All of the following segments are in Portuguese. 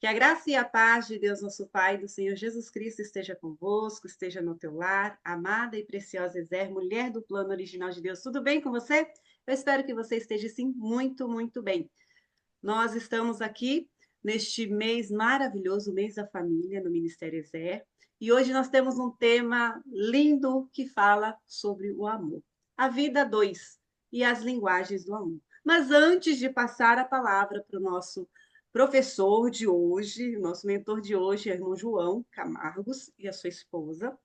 Que a graça e a paz de Deus, nosso Pai, do Senhor Jesus Cristo esteja convosco, esteja no teu lar, amada e preciosa Ezer, mulher do plano original de Deus. Tudo bem com você? Eu espero que você esteja, sim, muito, muito bem. Nós estamos aqui neste mês maravilhoso, o mês da família, no Ministério Ezer, e hoje nós temos um tema lindo que fala sobre o amor. A vida a dois e as linguagens do amor. Mas antes de passar a palavra para o nosso professor de hoje, nosso mentor de hoje, é o irmão João Camargos e a sua esposa,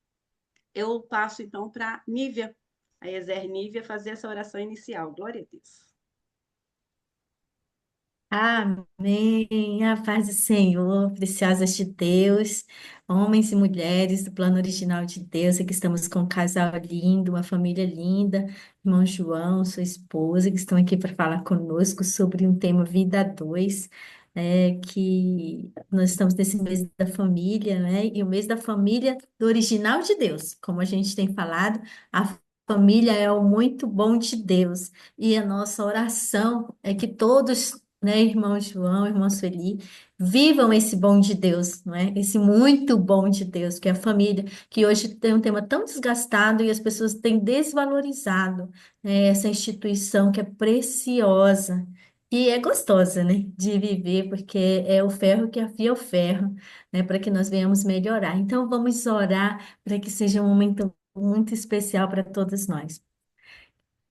eu passo então para Nívia, a Ezer Nívia, fazer essa oração inicial. Glória a Deus. Amém. A paz do Senhor, preciosas de Deus, homens e mulheres do plano original de Deus. Aqui estamos com um casal lindo, uma família linda, irmão João, sua esposa, que estão aqui para falar conosco sobre um tema Vida a Dois, que nós estamos nesse mês da família, né? E o mês da família do original de Deus, como a gente tem falado, a família é o muito bom de Deus. E a nossa oração é que todos, né, irmão João, irmã Sueli, vivam esse bom de Deus, não é? Esse muito bom de Deus, que é a família, que hoje tem um tema tão desgastado e as pessoas têm desvalorizado, né, essa instituição que é preciosa e é gostosa, né, de viver, porque é o ferro que afia o ferro, né, para que nós venhamos melhorar. Então, vamos orar para que seja um momento muito especial para todos nós.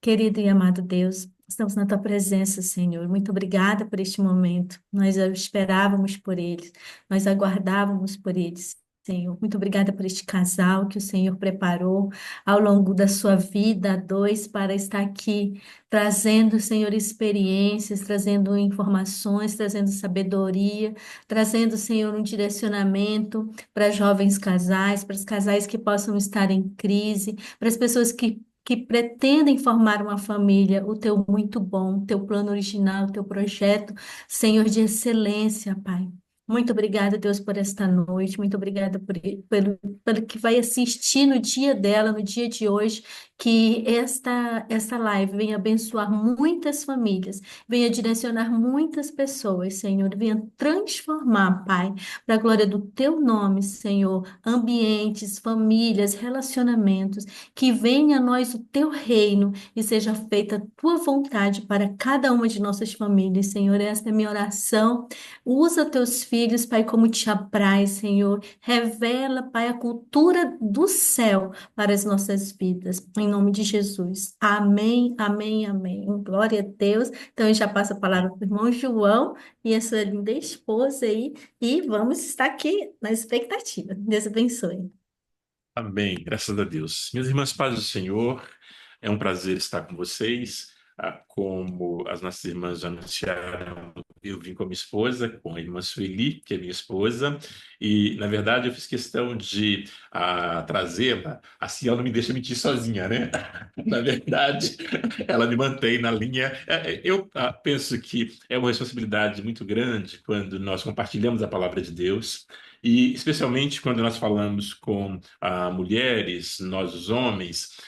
Querido e amado Deus, estamos na tua presença, Senhor. Muito obrigada por este momento. Nós esperávamos por eles, nós aguardávamos por eles, Senhor. Muito obrigada por este casal que o Senhor preparou ao longo da sua vida, a dois, para estar aqui, trazendo, Senhor, experiências, trazendo informações, trazendo sabedoria, trazendo, Senhor, um direcionamento para jovens casais, para os casais que possam estar em crise, para as pessoas que pretendem formar uma família, o teu muito bom, o teu plano original, o teu projeto, Senhor de excelência, Pai. Muito obrigada, Deus, por esta noite. Muito obrigada pelo que vai assistir no dia dela, no dia de hoje. Que esta live venha abençoar muitas famílias, venha direcionar muitas pessoas, Senhor. Venha transformar, Pai, para a glória do teu nome, Senhor, ambientes, famílias, relacionamentos. Que venha a nós o teu reino e seja feita a tua vontade para cada uma de nossas famílias, Senhor. Esta é a minha oração. Usa teus filhos, Pai, como te apraz, Senhor. Revela, Pai, a cultura do céu para as nossas vidas. Em nome de Jesus. Amém, amém, amém. Glória a Deus. Então, eu já passo a palavra para o irmão João e a sua linda esposa aí. E vamos estar aqui na expectativa. Deus abençoe. Amém, graças a Deus. Minhas irmãs, paz do Senhor, é um prazer estar com vocês. Como as nossas irmãs já anunciaram, eu vim com a minha esposa, com a irmã Sueli, que é minha esposa, e na verdade eu fiz questão de trazê-la, assim ela não me deixa mentir sozinha, né? Na verdade, ela me mantém na linha. Eu penso que é uma responsabilidade muito grande quando nós compartilhamos a palavra de Deus. E especialmente quando nós falamos com mulheres, nós os homens,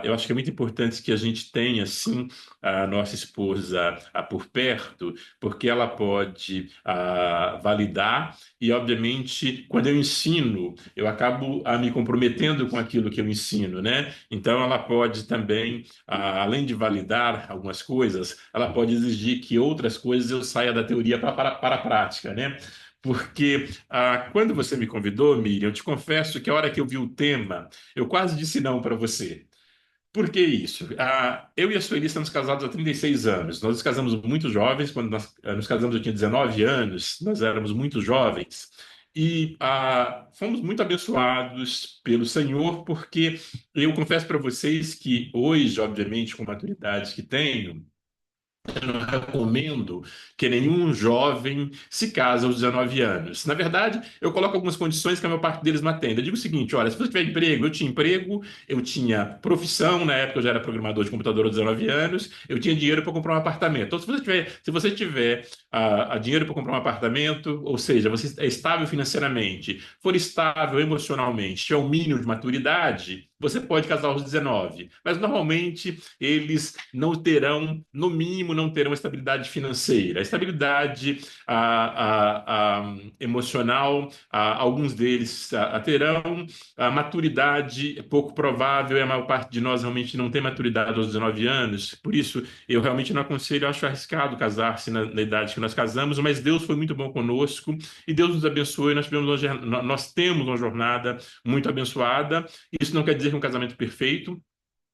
eu acho que é muito importante que a gente tenha, sim, a nossa esposa por perto, porque ela pode validar e, obviamente, quando eu ensino, eu acabo me comprometendo com aquilo que eu ensino, né? Então, ela pode também, além de validar algumas coisas, ela pode exigir que outras coisas eu saia da teoria para a prática, né? Porque quando você me convidou, Miriam, eu te confesso que a hora que eu vi o tema, eu quase disse não para você. Por que isso? Eu e a Sueli estamos casados há 36 anos. Nós nos casamos muito jovens. Quando nós nos casamos, eu tinha 19 anos. Nós éramos muito jovens. E fomos muito abençoados pelo Senhor, porque eu confesso para vocês que hoje, obviamente, com a maturidade que tenho, eu não recomendo que nenhum jovem se case aos 19 anos. Na verdade, eu coloco algumas condições que a maior parte deles não atende. Eu digo o seguinte: olha, se você tiver emprego, eu tinha profissão, na época eu já era programador de computador aos 19 anos, eu tinha dinheiro para comprar um apartamento. Então, se você tiver dinheiro para comprar um apartamento, ou seja, você é estável financeiramente, for estável emocionalmente, tiver um mínimo de maturidade, você pode casar aos 19, mas normalmente eles não terão, no mínimo, não terão estabilidade financeira. A estabilidade emocional, alguns deles terão. A maturidade é pouco provável, e a maior parte de nós realmente não tem maturidade aos 19 anos, por isso eu realmente não aconselho, eu acho arriscado casar-se na idade que nós casamos, mas Deus foi muito bom conosco e Deus nos abençoou e nós temos uma jornada muito abençoada. Isso não quer dizer que é um casamento perfeito.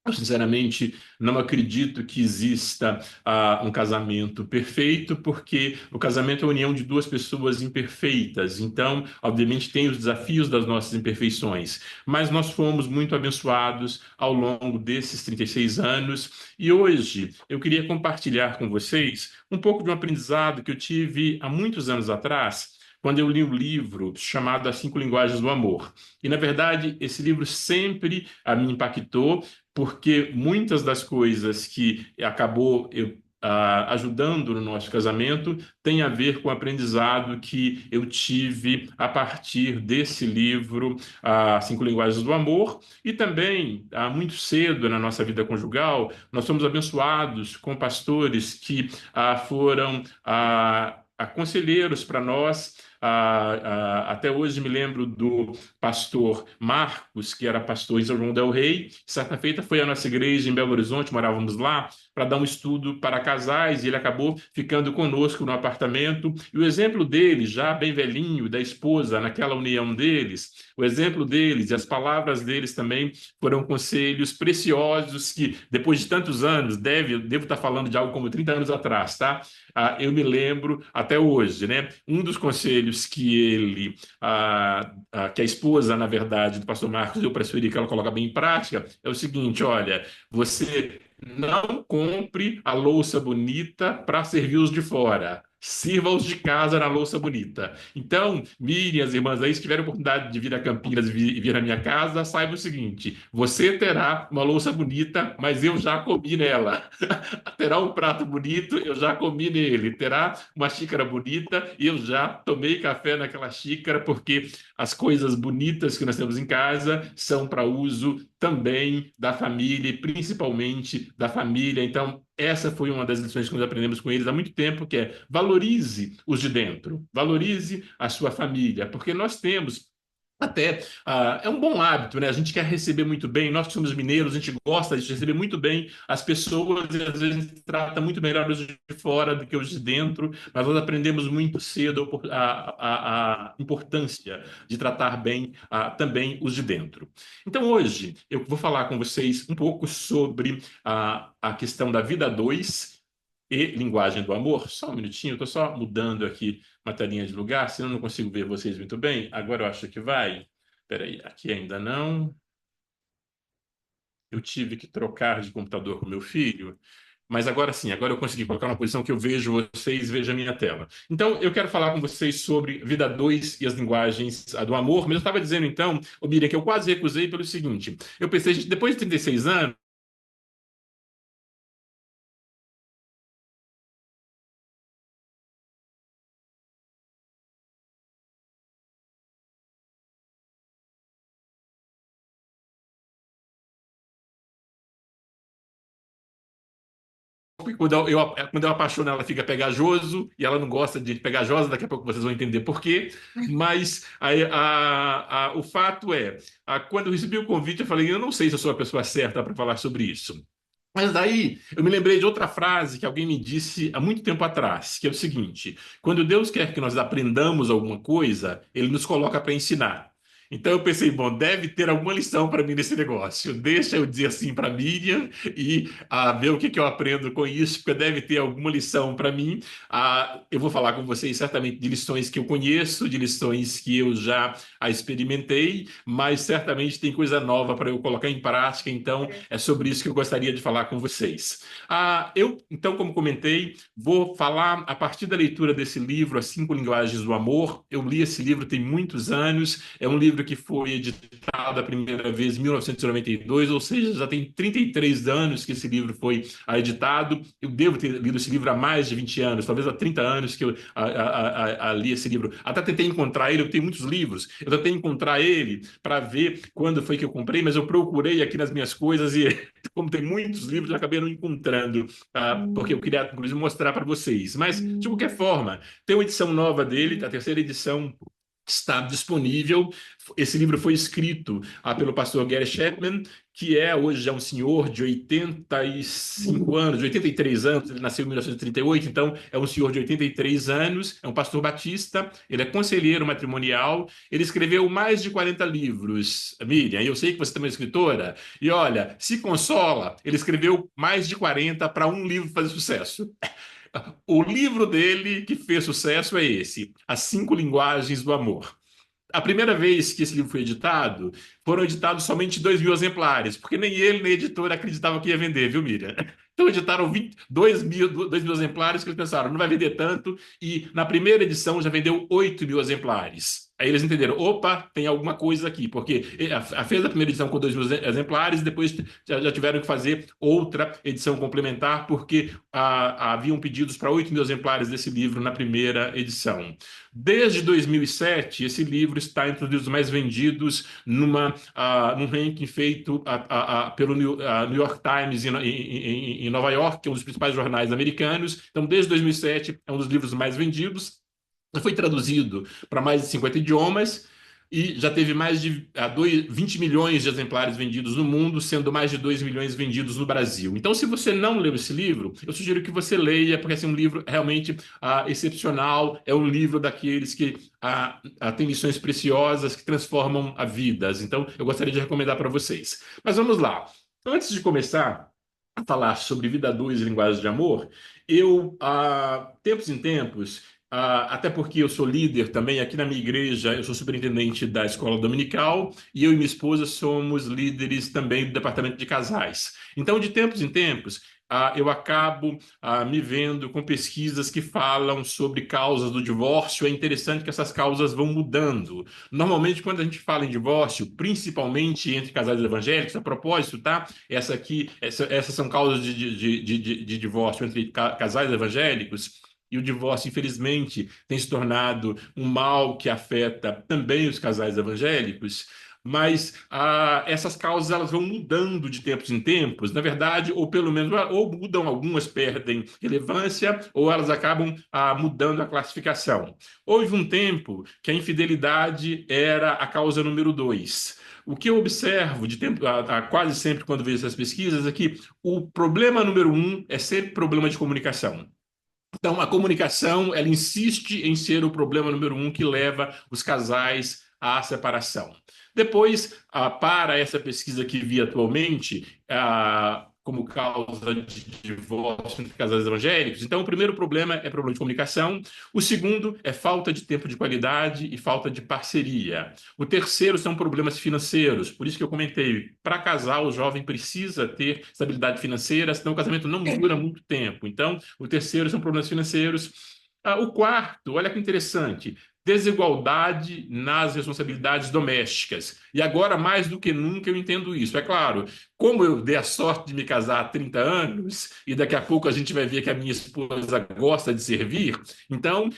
Eu, sinceramente, não acredito que exista um casamento perfeito, porque o casamento é a união de duas pessoas imperfeitas. Então, obviamente, tem os desafios das nossas imperfeições, mas nós fomos muito abençoados ao longo desses 36 anos. E hoje eu queria compartilhar com vocês um pouco de um aprendizado que eu tive há muitos anos atrás, quando eu li um livro chamado As Cinco Linguagens do Amor. E, na verdade, esse livro sempre me impactou, porque muitas das coisas que acabou ajudando no nosso casamento tem a ver com o aprendizado que eu tive a partir desse livro, Cinco Linguagens do Amor, e também, muito cedo na nossa vida conjugal, nós somos abençoados com pastores que foram conselheiros para nós. Até hoje me lembro do pastor Marcos, que era pastor em São João del Rei. Certa feita foi à nossa igreja em Belo Horizonte, morávamos lá, para dar um estudo para casais, e ele acabou ficando conosco no apartamento. E o exemplo dele, já bem velhinho, da esposa, naquela união deles, o exemplo deles e as palavras deles também foram conselhos preciosos que, depois de tantos anos, devo estar falando de algo como 30 anos atrás, tá? Eu me lembro até hoje, né? Um dos conselhos que a esposa, na verdade, do pastor Marcos deu para a Sueli, que ela coloca bem em prática, é o seguinte: olha, você não compre a louça bonita para servir os de fora. Sirva os de casa na louça bonita. Então, Miriam, as irmãs aí, se tiverem oportunidade de vir a Campinas e vir à minha casa, saiba o seguinte: você terá uma louça bonita, mas eu já comi nela. Terá um prato bonito, eu já comi nele. Terá uma xícara bonita e eu já tomei café naquela xícara, porque as coisas bonitas que nós temos em casa são para uso também da família, e principalmente da família. Então, essa foi uma das lições que nós aprendemos com eles há muito tempo, que é: valorize os de dentro, valorize a sua família, porque nós temos até, é um bom hábito, né? A gente quer receber muito bem, nós que somos mineiros, a gente gosta de receber muito bem as pessoas, e às vezes a gente trata muito melhor os de fora do que os de dentro, mas nós aprendemos muito cedo a importância de tratar bem também os de dentro. Então, hoje, eu vou falar com vocês um pouco sobre a questão da vida 2 e linguagem do amor. Só um minutinho, eu estou só mudando aqui uma telinha de lugar, senão eu não consigo ver vocês muito bem. Agora eu acho que vai. Espera aí, aqui ainda não. Eu tive que trocar de computador com meu filho, mas agora sim, agora eu consegui colocar uma posição que eu vejo vocês, veja a minha tela. Então, eu quero falar com vocês sobre vida 2 e as linguagens do amor, mas eu estava dizendo então, ô Miriam, que eu quase recusei pelo seguinte: eu pensei, gente, depois de 36 anos, quando eu apaixono, ela fica pegajoso e ela não gosta de pegajosa. Daqui a pouco vocês vão entender por quê. Mas o fato é, quando eu recebi o convite, eu falei: eu não sei se eu sou a pessoa certa para falar sobre isso. Mas daí eu me lembrei de outra frase que alguém me disse há muito tempo atrás, que é o seguinte: quando Deus quer que nós aprendamos alguma coisa, Ele nos coloca para ensinar. Então eu pensei, bom, deve ter alguma lição para mim nesse negócio. Deixa eu dizer assim para Miriam e ver o que eu aprendo com isso, porque deve ter alguma lição para mim. Eu vou falar com vocês certamente de lições que eu conheço, de lições que eu já experimentei, mas certamente tem coisa nova para eu colocar em prática. Então é sobre isso que eu gostaria de falar com vocês. Então, como comentei, vou falar a partir da leitura desse livro, As Cinco Linguagens do Amor. Eu li esse livro tem muitos anos, é um livro livro que foi editado a primeira vez em 1992, ou seja, já tem 33 anos que esse livro foi editado. Eu devo ter lido esse livro há mais de 20 anos, talvez há 30 anos que eu li esse livro. Até tentei encontrar ele, eu tenho muitos livros, eu tentei encontrar ele para ver quando foi que eu comprei, mas eu procurei aqui nas minhas coisas e, como tem muitos livros, eu acabei não encontrando, porque eu queria, inclusive, mostrar para vocês. Mas, de qualquer forma, tem uma edição nova dele, a terceira edição está disponível. Esse livro foi escrito pelo pastor Gary Chapman, que hoje é um senhor de 85 anos, de 83 anos, ele nasceu em 1938, então é um senhor de 83 anos, é um pastor batista, ele é conselheiro matrimonial, ele escreveu mais de 40 livros. Miriam, eu sei que você também é escritora, e olha, se consola, ele escreveu mais de 40 para um livro fazer sucesso. O livro dele que fez sucesso é esse, As Cinco Linguagens do Amor. A primeira vez que esse livro foi editado, foram editados somente 2.000 exemplares, porque nem ele nem a editora acreditavam que ia vender, viu, Miriam? Então editaram 2.000 exemplares, que eles pensaram, não vai vender tanto, e na primeira edição já vendeu 8.000 exemplares. Aí eles entenderam, opa, tem alguma coisa aqui, porque fez a primeira edição com 2.000 exemplares, depois já tiveram que fazer outra edição complementar, porque haviam pedidos para 8.000 exemplares desse livro na primeira edição. Desde 2007, esse livro está entre os livros mais vendidos num ranking feito pelo New York Times em Nova York, que é um dos principais jornais americanos. Então, desde 2007, é um dos livros mais vendidos. Foi traduzido para mais de 50 idiomas e já teve mais de 20 milhões de exemplares vendidos no mundo, sendo mais de 2 milhões vendidos no Brasil. Então, se você não leu esse livro, eu sugiro que você leia, porque é um livro realmente excepcional, é um livro daqueles que tem lições preciosas que transformam vidas. Então, eu gostaria de recomendar para vocês. Mas vamos lá. Antes de começar a falar sobre Vida 2 e Linguagens de Amor, eu, tempos em tempos, até porque eu sou líder também aqui na minha igreja, eu sou superintendente da escola dominical e eu e minha esposa somos líderes também do departamento de casais. Então, de tempos em tempos, eu acabo me vendo com pesquisas que falam sobre causas do divórcio. É interessante que essas causas vão mudando. Normalmente, quando a gente fala em divórcio, principalmente entre casais evangélicos, a propósito, tá? Essas são causas de divórcio entre casais evangélicos. E o divórcio, infelizmente, tem se tornado um mal que afeta também os casais evangélicos, mas essas causas elas vão mudando de tempos em tempos, na verdade, ou pelo menos ou mudam, algumas perdem relevância, ou elas acabam mudando a classificação. Houve um tempo que a infidelidade era a causa número 2. O que eu observo quase sempre quando vejo essas pesquisas é que o problema número 1 é sempre problema de comunicação. Então, a comunicação, ela insiste em ser o problema número 1 que leva os casais à separação. Depois, para essa pesquisa que vi atualmente, como causa de divórcio entre casais evangélicos, então o primeiro problema é problema de comunicação, o segundo é falta de tempo de qualidade e falta de parceria. O terceiro são problemas financeiros, por isso que eu comentei, para casar o jovem precisa ter estabilidade financeira, senão o casamento não dura muito tempo. Então, o terceiro são problemas financeiros. O quarto, olha que interessante, desigualdade nas responsabilidades domésticas. E agora, mais do que nunca, eu entendo isso. É claro, como eu dei a sorte de me casar há 30 anos, e daqui a pouco a gente vai ver que a minha esposa gosta de servir, então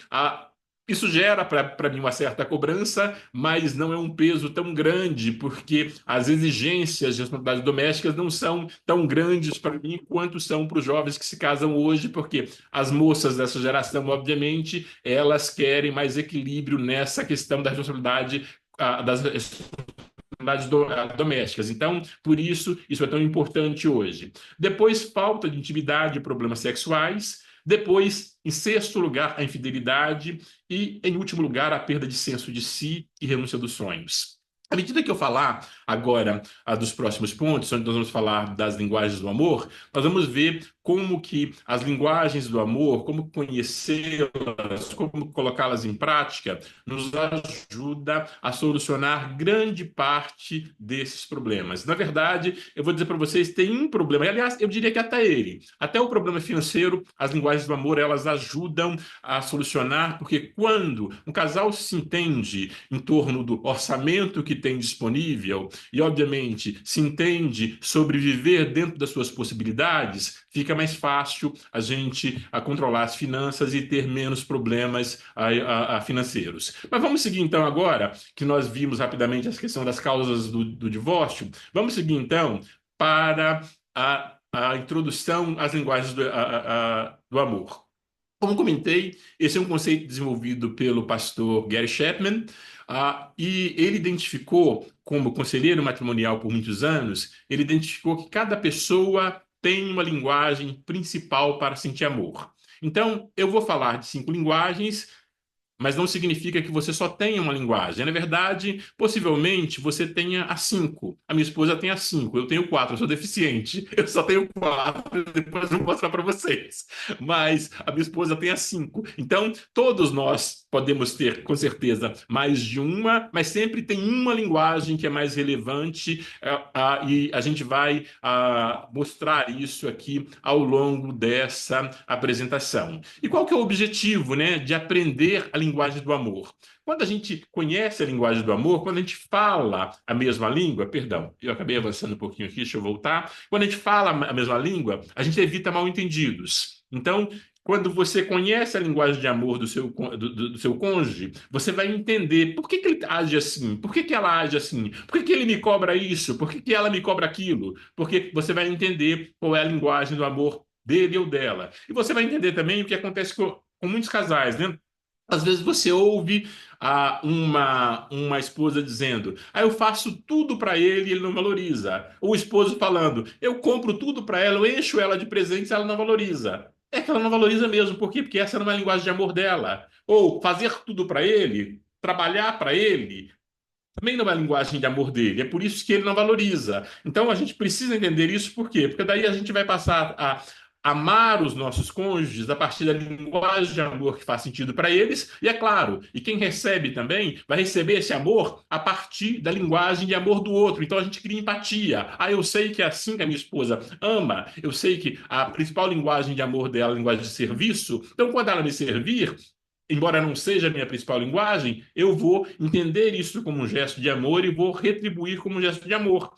isso gera para mim uma certa cobrança, mas não é um peso tão grande, porque as exigências de responsabilidades domésticas não são tão grandes para mim quanto são para os jovens que se casam hoje, porque as moças dessa geração, obviamente, elas querem mais equilíbrio nessa questão da responsabilidade das responsabilidades domésticas. Então, por isso é tão importante hoje. Depois, falta de intimidade e problemas sexuais. Depois, em sexto lugar, a infidelidade. E, em último lugar, a perda de senso de si e renúncia dos sonhos. À medida que eu falar agora dos próximos pontos, onde nós vamos falar das linguagens do amor, nós vamos ver como que as linguagens do amor, como conhecê-las, como colocá-las em prática, nos ajuda a solucionar grande parte desses problemas. Na verdade, eu vou dizer para vocês, tem um problema, aliás, eu diria que até ele, até o problema financeiro, as linguagens do amor, elas ajudam a solucionar, porque quando um casal se entende em torno do orçamento que tem disponível e, obviamente, se entende sobreviver dentro das suas possibilidades, fica mais fácil a gente controlar as finanças e ter menos problemas financeiros. Mas vamos seguir então agora, que nós vimos rapidamente a questão das causas do divórcio, vamos seguir então para a introdução às linguagens do amor. Como comentei, esse é um conceito desenvolvido pelo pastor Gary Chapman, e ele identificou, como conselheiro matrimonial por muitos anos, ele identificou que cada pessoa tem uma linguagem principal para sentir amor. Então, eu vou falar de 5 linguagens, mas não significa que você só tenha uma linguagem. Na verdade, possivelmente você tenha as 5. A minha esposa tem as 5, eu tenho 4, eu sou deficiente. Eu só tenho 4, depois eu vou mostrar para vocês. Mas a minha esposa tem as 5. Então, todos nós podemos ter, com certeza, mais de uma, mas sempre tem uma linguagem que é mais relevante, e a gente vai mostrar isso aqui ao longo dessa apresentação. E qual que é o objetivo, né, de aprender a linguagem do amor? Quando a gente conhece a linguagem do amor, quando a gente fala a mesma língua, perdão, eu acabei avançando um pouquinho aqui, deixa eu voltar. Quando a gente fala a mesma língua, a gente evita mal-entendidos. Então, quando você conhece a linguagem de amor do seu cônjuge, você vai entender por que ele age assim, por que ela age assim, por que ele me cobra isso, por que ela me cobra aquilo, porque você vai entender qual é a linguagem do amor dele ou dela. E você vai entender também o que acontece com muitos casais, né? Às vezes você ouve uma esposa dizendo: eu faço tudo para ele e ele não valoriza. Ou o esposo falando: eu compro tudo para ela, eu encho ela de presentes e ela não valoriza. É que ela não valoriza mesmo. Por quê? Porque essa não é a linguagem de amor dela. Ou fazer tudo para ele, trabalhar para ele, também não é a linguagem de amor dele. É por isso que ele não valoriza. Então a gente precisa entender isso, por quê? Porque daí a gente vai passar a amar os nossos cônjuges a partir da linguagem de amor que faz sentido para eles, e é claro, e quem recebe também vai receber esse amor a partir da linguagem de amor do outro. Então a gente cria empatia. Eu sei que é assim que a minha esposa ama, eu sei que a principal linguagem de amor dela é a linguagem de serviço, então quando ela me servir, embora não seja a minha principal linguagem, eu vou entender isso como um gesto de amor e vou retribuir como um gesto de amor.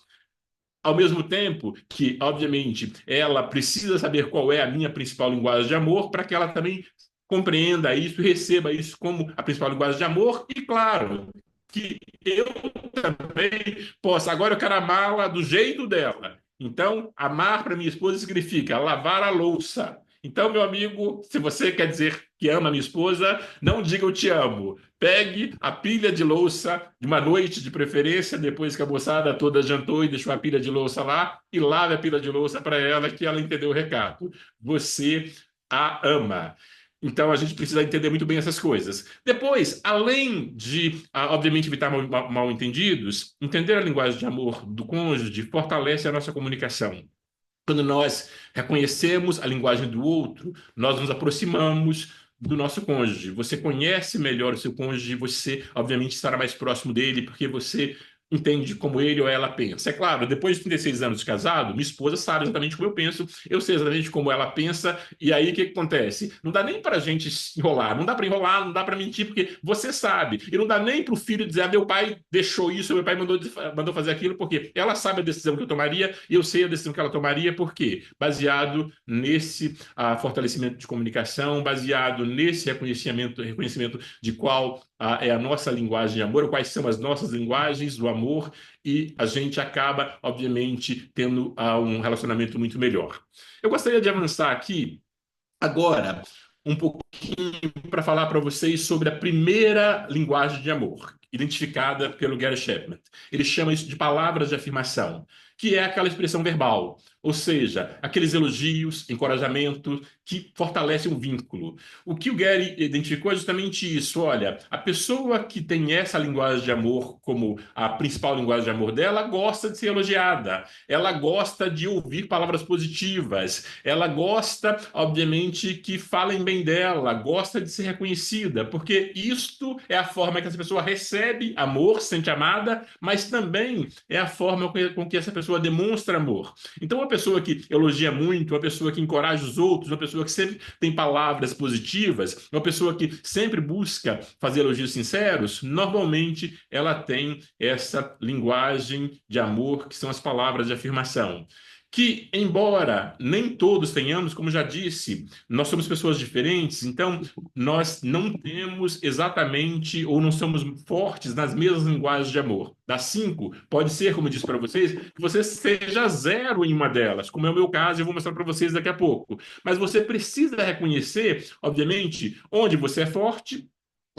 Ao mesmo tempo que, obviamente, ela precisa saber qual é a minha principal linguagem de amor para que ela também compreenda isso e receba isso como a principal linguagem de amor. E, claro, que eu também possa. Agora eu quero amá-la do jeito dela. Então, amar para minha esposa significa lavar a louça. Então, meu amigo, se você quer dizer que ama a minha esposa, não diga eu te amo. Pegue a pilha de louça de uma noite, de preferência, depois que a moçada toda jantou e deixou a pilha de louça lá, e lave a pilha de louça para ela, que ela entendeu o recado. Você a ama. Então, a gente precisa entender muito bem essas coisas. Depois, além de, obviamente, evitar mal-entendidos, entender a linguagem de amor do cônjuge fortalece a nossa comunicação. Quando nós reconhecemos a linguagem do outro, nós nos aproximamos do nosso cônjuge. Você conhece melhor o seu cônjuge, você, obviamente, estará mais próximo dele, porque você entende como ele ou ela pensa. É claro, depois de 36 anos de casado, minha esposa sabe exatamente como eu penso, eu sei exatamente como ela pensa, e aí o que acontece? Não dá nem para a gente enrolar, não dá para enrolar, não dá para mentir, porque você sabe, e não dá nem para o filho dizer: meu pai deixou isso, meu pai mandou fazer aquilo, porque ela sabe a decisão que eu tomaria, e eu sei a decisão que ela tomaria, por quê? Baseado nesse fortalecimento de comunicação, baseado nesse reconhecimento de qual é a nossa linguagem de amor, quais são as nossas linguagens do amor, e a gente acaba, obviamente, tendo um relacionamento muito melhor. Eu gostaria de avançar aqui agora um pouquinho para falar para vocês sobre a primeira linguagem de amor, identificada pelo Gary Chapman. Ele chama isso de palavras de afirmação, que é aquela expressão verbal, ou seja, aqueles elogios, encorajamento que fortalecem o vínculo. O que o Gary identificou é justamente isso. Olha, a pessoa que tem essa linguagem de amor como a principal linguagem de amor dela gosta de ser elogiada, ela gosta de ouvir palavras positivas, ela gosta, obviamente, que falem bem dela, gosta de ser reconhecida, porque isto é a forma que essa pessoa recebe amor, se sente amada, mas também é a forma com que essa pessoa demonstra amor. Então, uma pessoa que elogia muito, uma pessoa que encoraja os outros, uma pessoa que sempre tem palavras positivas, uma pessoa que sempre busca fazer elogios sinceros, normalmente ela tem essa linguagem de amor, que são as palavras de afirmação. Que, embora nem todos tenhamos, como já disse, nós somos pessoas diferentes, então nós não temos exatamente ou não somos fortes nas mesmas linguagens de amor. Das cinco, pode ser, como eu disse para vocês, que você seja zero em uma delas, como é o meu caso, e eu vou mostrar para vocês daqui a pouco. Mas você precisa reconhecer, obviamente, onde você é forte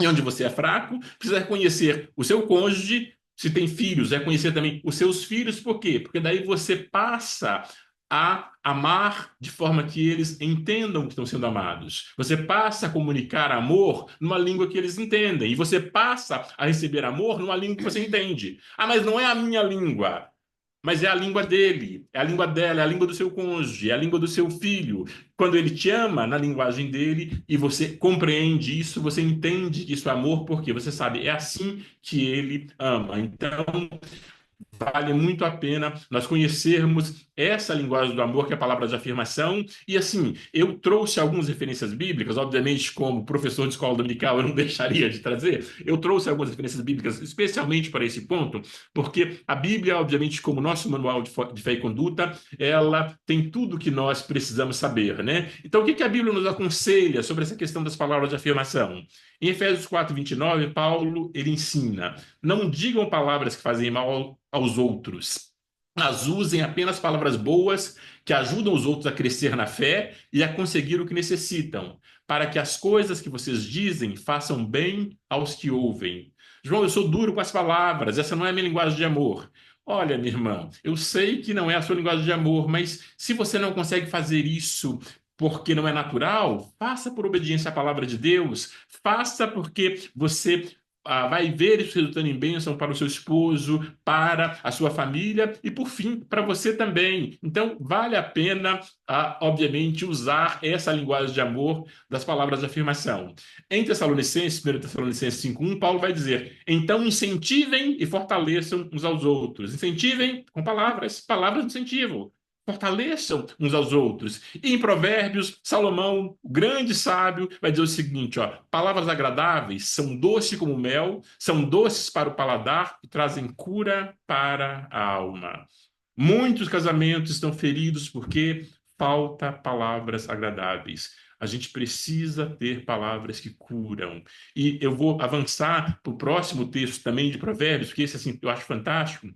e onde você é fraco, precisa reconhecer o seu cônjuge. Se tem filhos, reconhecer também os seus filhos, por quê? Porque daí você passa a amar de forma que eles entendam que estão sendo amados. Você passa a comunicar amor numa língua que eles entendem. E você passa a receber amor numa língua que você entende. Ah, mas não é a minha língua. Mas é a língua dele, é a língua dela, é a língua do seu cônjuge, é a língua do seu filho. Quando ele te ama na linguagem dele e você compreende isso, você entende que isso é amor, porque você sabe, é assim que ele ama. Então, vale muito a pena nós conhecermos essa linguagem do amor, que é a palavra de afirmação. E assim, eu trouxe algumas referências bíblicas, obviamente, como professor de escola dominical, eu não deixaria de trazer. Eu trouxe algumas referências bíblicas, especialmente para esse ponto, porque a Bíblia, obviamente, como nosso manual de fé e conduta, ela tem tudo que nós precisamos saber, né? Então, o que a Bíblia nos aconselha sobre essa questão das palavras de afirmação? Em Efésios 4:29, Paulo, ele ensina: não digam palavras que fazem mal aos outros, mas usem apenas palavras boas que ajudam os outros a crescer na fé e a conseguir o que necessitam, para que as coisas que vocês dizem façam bem aos que ouvem. João, eu sou duro com as palavras, essa não é a minha linguagem de amor. Olha, minha irmã, eu sei que não é a sua linguagem de amor, mas se você não consegue fazer isso porque não é natural, faça por obediência à palavra de Deus, faça porque você vai ver isso resultando em bênção para o seu esposo, para a sua família e, por fim, para você também. Então, vale a pena, obviamente, usar essa linguagem de amor das palavras de afirmação. Em Tessalonicenses, 1 Tessalonicenses 5:1, Paulo vai dizer: então incentivem e fortaleçam uns aos outros. Incentivem com palavras, palavras de incentivo. Fortaleçam uns aos outros. E em Provérbios, Salomão, o grande sábio, vai dizer o seguinte: ó, palavras agradáveis são doces como mel, são doces para o paladar e trazem cura para a alma. Muitos casamentos estão feridos porque falta palavras agradáveis. A gente precisa ter palavras que curam. E eu vou avançar para o próximo texto também de Provérbios, porque esse assim, eu acho fantástico.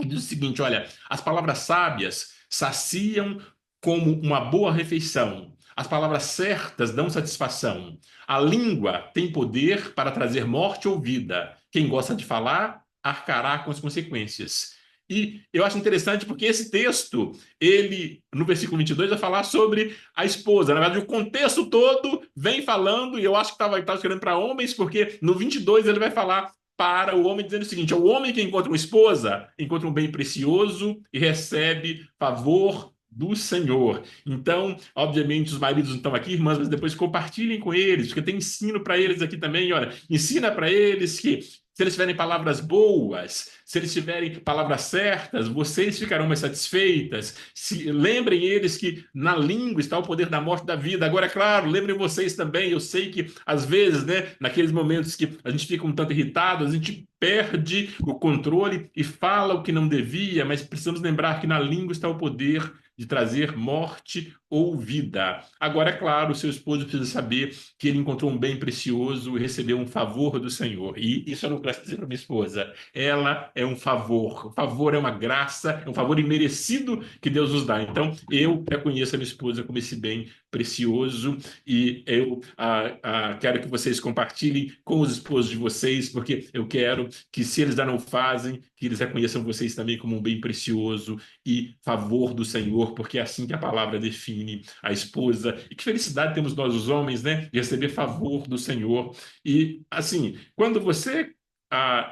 Diz o seguinte: olha, as palavras sábias saciam como uma boa refeição. As palavras certas dão satisfação. A língua tem poder para trazer morte ou vida. Quem gosta de falar, arcará com as consequências. E eu acho interessante porque esse texto, ele, no versículo 22, vai falar sobre a esposa. Na verdade, o contexto todo vem falando, e eu acho que estava escrevendo para homens, porque no 22 ele vai falar para o homem, dizendo o seguinte: o homem que encontra uma esposa encontra um bem precioso e recebe favor do Senhor. Então, obviamente, os maridos não estão aqui, irmãs, mas depois compartilhem com eles, porque tem ensino para eles aqui também. Olha, ensina para eles que se eles tiverem palavras boas, se eles tiverem palavras certas, vocês ficarão mais satisfeitas. Lembrem eles que na língua está o poder da morte e da vida. Agora, é claro, lembrem vocês também. Eu sei que, às vezes, né, naqueles momentos que a gente fica um tanto irritado, a gente perde o controle e fala o que não devia, mas precisamos lembrar que na língua está o poder de trazer morte ouvida. Agora, é claro, o seu esposo precisa saber que ele encontrou um bem precioso e recebeu um favor do Senhor. E isso eu não gosto de dizer para minha esposa. Ela é um favor. O favor é uma graça, é um favor imerecido que Deus nos dá. Então, eu reconheço a minha esposa como esse bem precioso e eu quero que vocês compartilhem com os esposos de vocês, porque eu quero que, se eles já não fazem, que eles reconheçam vocês também como um bem precioso e favor do Senhor, porque é assim que a palavra define a esposa. E que felicidade temos nós, os homens, né, de receber favor do Senhor. E, assim, quando você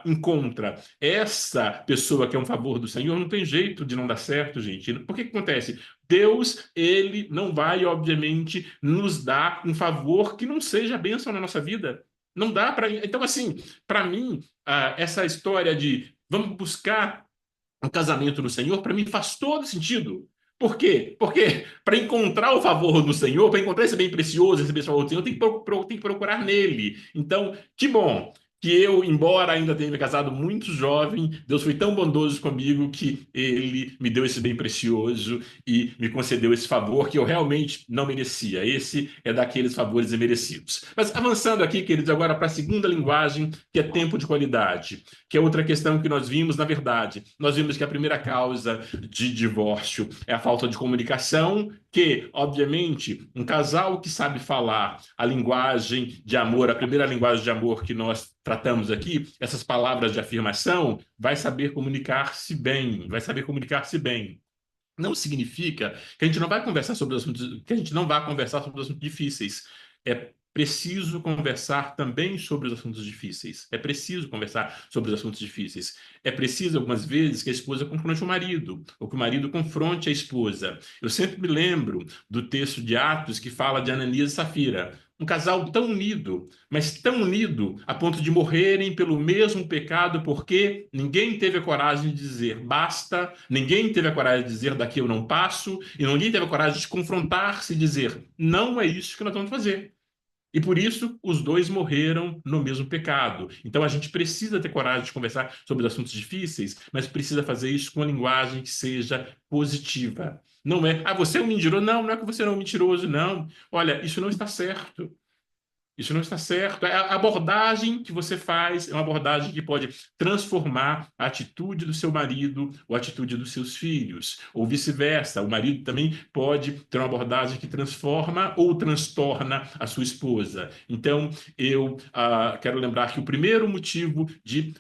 encontra essa pessoa que é um favor do Senhor, não tem jeito de não dar certo, gente. Por que que acontece? Deus, ele não vai, obviamente, nos dar um favor que não seja bênção na nossa vida. Não dá para. Então, assim, para mim, essa história de vamos buscar um casamento no Senhor, para mim faz todo sentido. Por quê? Porque para encontrar o favor do Senhor, para encontrar esse bem precioso, esse bem favor do Senhor, tem que procurar nele. Então, que bom que eu, embora ainda tenha me casado muito jovem, Deus foi tão bondoso comigo que ele me deu esse bem precioso e me concedeu esse favor que eu realmente não merecia. Esse é daqueles favores imerecidos. Mas avançando aqui, queridos, agora para a segunda linguagem, que é tempo de qualidade, que é outra questão que nós vimos, na verdade. Nós vimos que a primeira causa de divórcio é a falta de comunicação, que, obviamente, um casal que sabe falar a linguagem de amor, a primeira linguagem de amor que nós tratamos aqui, essas palavras de afirmação, vai saber comunicar-se bem, vai saber comunicar-se bem. Não significa que a gente não vai conversar sobre assuntos, que a gente não vai conversar sobre assuntos difíceis. É preciso conversar também sobre os assuntos difíceis. É preciso conversar sobre os assuntos difíceis. É preciso, algumas vezes, que a esposa confronte o marido, ou que o marido confronte a esposa. Eu sempre me lembro do texto de Atos que fala de Ananias e Safira. Um casal tão unido, mas tão unido a ponto de morrerem pelo mesmo pecado, porque ninguém teve a coragem de dizer basta, ninguém teve a coragem de dizer daqui eu não passo, e ninguém teve a coragem de confrontar-se e dizer não é isso que nós vamos fazer. E por isso os dois morreram no mesmo pecado. Então a gente precisa ter coragem de conversar sobre os assuntos difíceis, mas precisa fazer isso com uma linguagem que seja positiva. Não é, você é um mentiroso. Não, não é que você não é um mentiroso, não. Olha, isso não está certo. Isso não está certo. A abordagem que você faz é uma abordagem que pode transformar a atitude do seu marido ou a atitude dos seus filhos, ou vice-versa. O marido também pode ter uma abordagem que transforma ou transtorna a sua esposa. Então, eu quero lembrar que o primeiro motivo de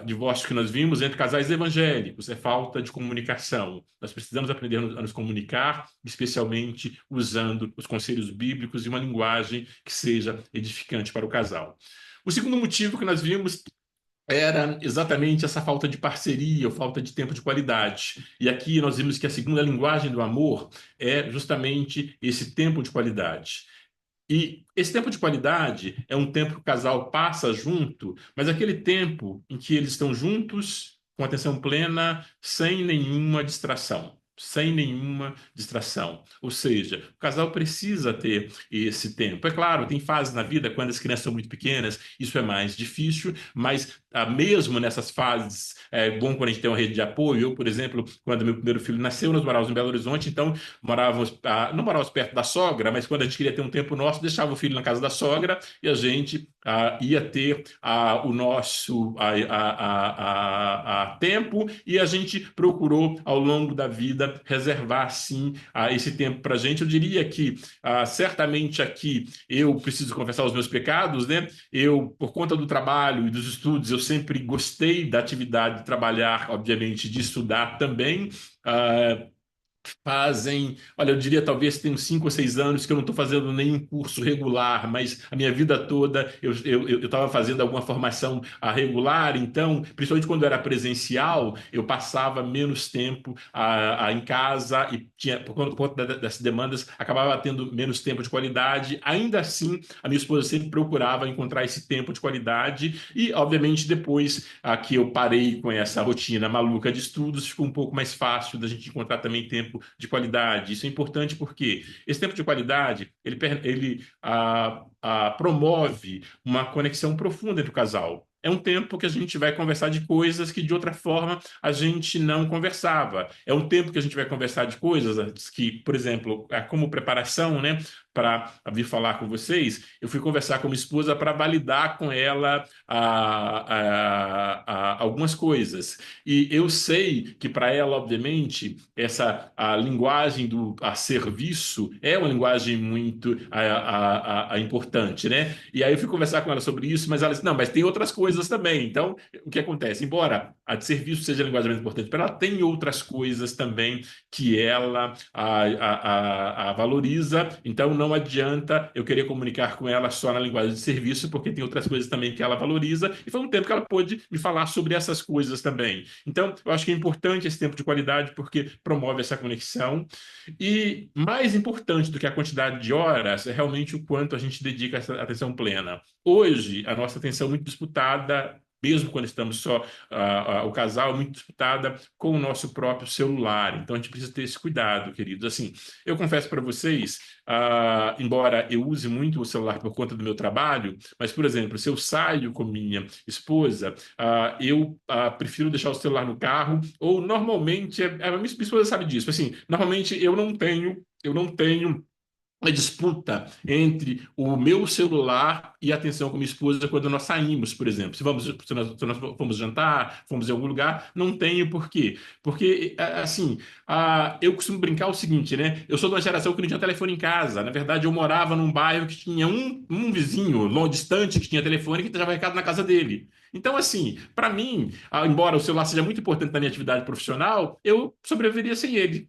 divórcio que nós vimos entre casais evangélicos é falta de comunicação. Nós precisamos aprender a nos comunicar, especialmente usando os conselhos bíblicos e uma linguagem que seja edificante para o casal. O segundo motivo que nós vimos era exatamente essa falta de parceria ou falta de tempo de qualidade. E aqui nós vimos que a segunda linguagem do amor é justamente esse tempo de qualidade. E esse tempo de qualidade é um tempo que o casal passa junto, mas aquele tempo em que eles estão juntos, com atenção plena, sem nenhuma distração. Sem nenhuma distração. Ou seja, o casal precisa ter esse tempo. É claro, tem fases na vida, quando as crianças são muito pequenas, isso é mais difícil, mas mesmo nessas fases, é bom quando a gente tem uma rede de apoio. Eu, por exemplo, quando meu primeiro filho nasceu, nós morávamos em Belo Horizonte, então não morávamos perto da sogra, mas quando a gente queria ter um tempo nosso, deixava o filho na casa da sogra e a gente ia ter o nosso tempo, e a gente procurou, ao longo da vida, reservar, sim, esse tempo para a gente. Eu diria que, certamente aqui, eu preciso confessar os meus pecados, né? Eu, por conta do trabalho e dos estudos, eu sempre gostei da atividade de trabalhar, obviamente, de estudar também. Olha, eu diria talvez tem uns 5 ou 6 anos que eu não estou fazendo nenhum curso regular, mas a minha vida toda eu estava fazendo alguma formação regular. Então, principalmente quando era presencial, eu passava menos tempo em casa e tinha, por conta dessas demandas, acabava tendo menos tempo de qualidade. Ainda assim, a minha esposa sempre procurava encontrar esse tempo de qualidade e, obviamente, depois que eu parei com essa rotina maluca de estudos, ficou um pouco mais fácil da gente encontrar também tempo de qualidade. Isso é importante porque esse tempo de qualidade ele promove uma conexão profunda entre o casal. é um tempo que a gente vai conversar de coisas que de outra forma a gente não conversava. É um tempo que a gente vai conversar de coisas que, por exemplo, como preparação, né, para vir falar com vocês, eu fui conversar com minha esposa para validar com ela algumas coisas. E eu sei que para ela, obviamente, a linguagem do a serviço é uma linguagem muito importante, né? E aí eu fui conversar com ela sobre isso, mas ela disse, não, mas tem outras coisas também. Então, o que acontece? Embora a de serviço seja a linguagem mais importante para ela, tem outras coisas também que ela valoriza. Então, não adianta eu querer comunicar com ela só na linguagem de serviço, porque tem outras coisas também que ela valoriza. E foi um tempo que ela pôde me falar sobre essas coisas também. Então, eu acho que é importante esse tempo de qualidade, porque promove essa conexão. E mais importante do que a quantidade de horas é realmente o quanto a gente dedica essa atenção plena. Hoje, a nossa atenção é muito disputada, mesmo quando estamos só, o casal, é muito disputada com o nosso próprio celular. Então, a gente precisa ter esse cuidado, queridos. Assim, eu confesso para vocês, embora eu use muito o celular por conta do meu trabalho, mas, por exemplo, se eu saio com minha esposa, eu prefiro deixar o celular no carro, ou normalmente, minha esposa sabe disso, assim, normalmente eu não tenho uma disputa entre o meu celular e a atenção com minha esposa quando nós saímos, por exemplo. Se nós fomos jantar, fomos em algum lugar, não tenho por quê. Porque, assim, eu costumo brincar o seguinte, né? Eu sou de uma geração que não tinha telefone em casa. Na verdade, eu morava num bairro que tinha um vizinho, longe, distante, que tinha telefone que deixava recado na casa dele. Então, assim, para mim, embora o celular seja muito importante na minha atividade profissional, eu sobreviveria sem ele,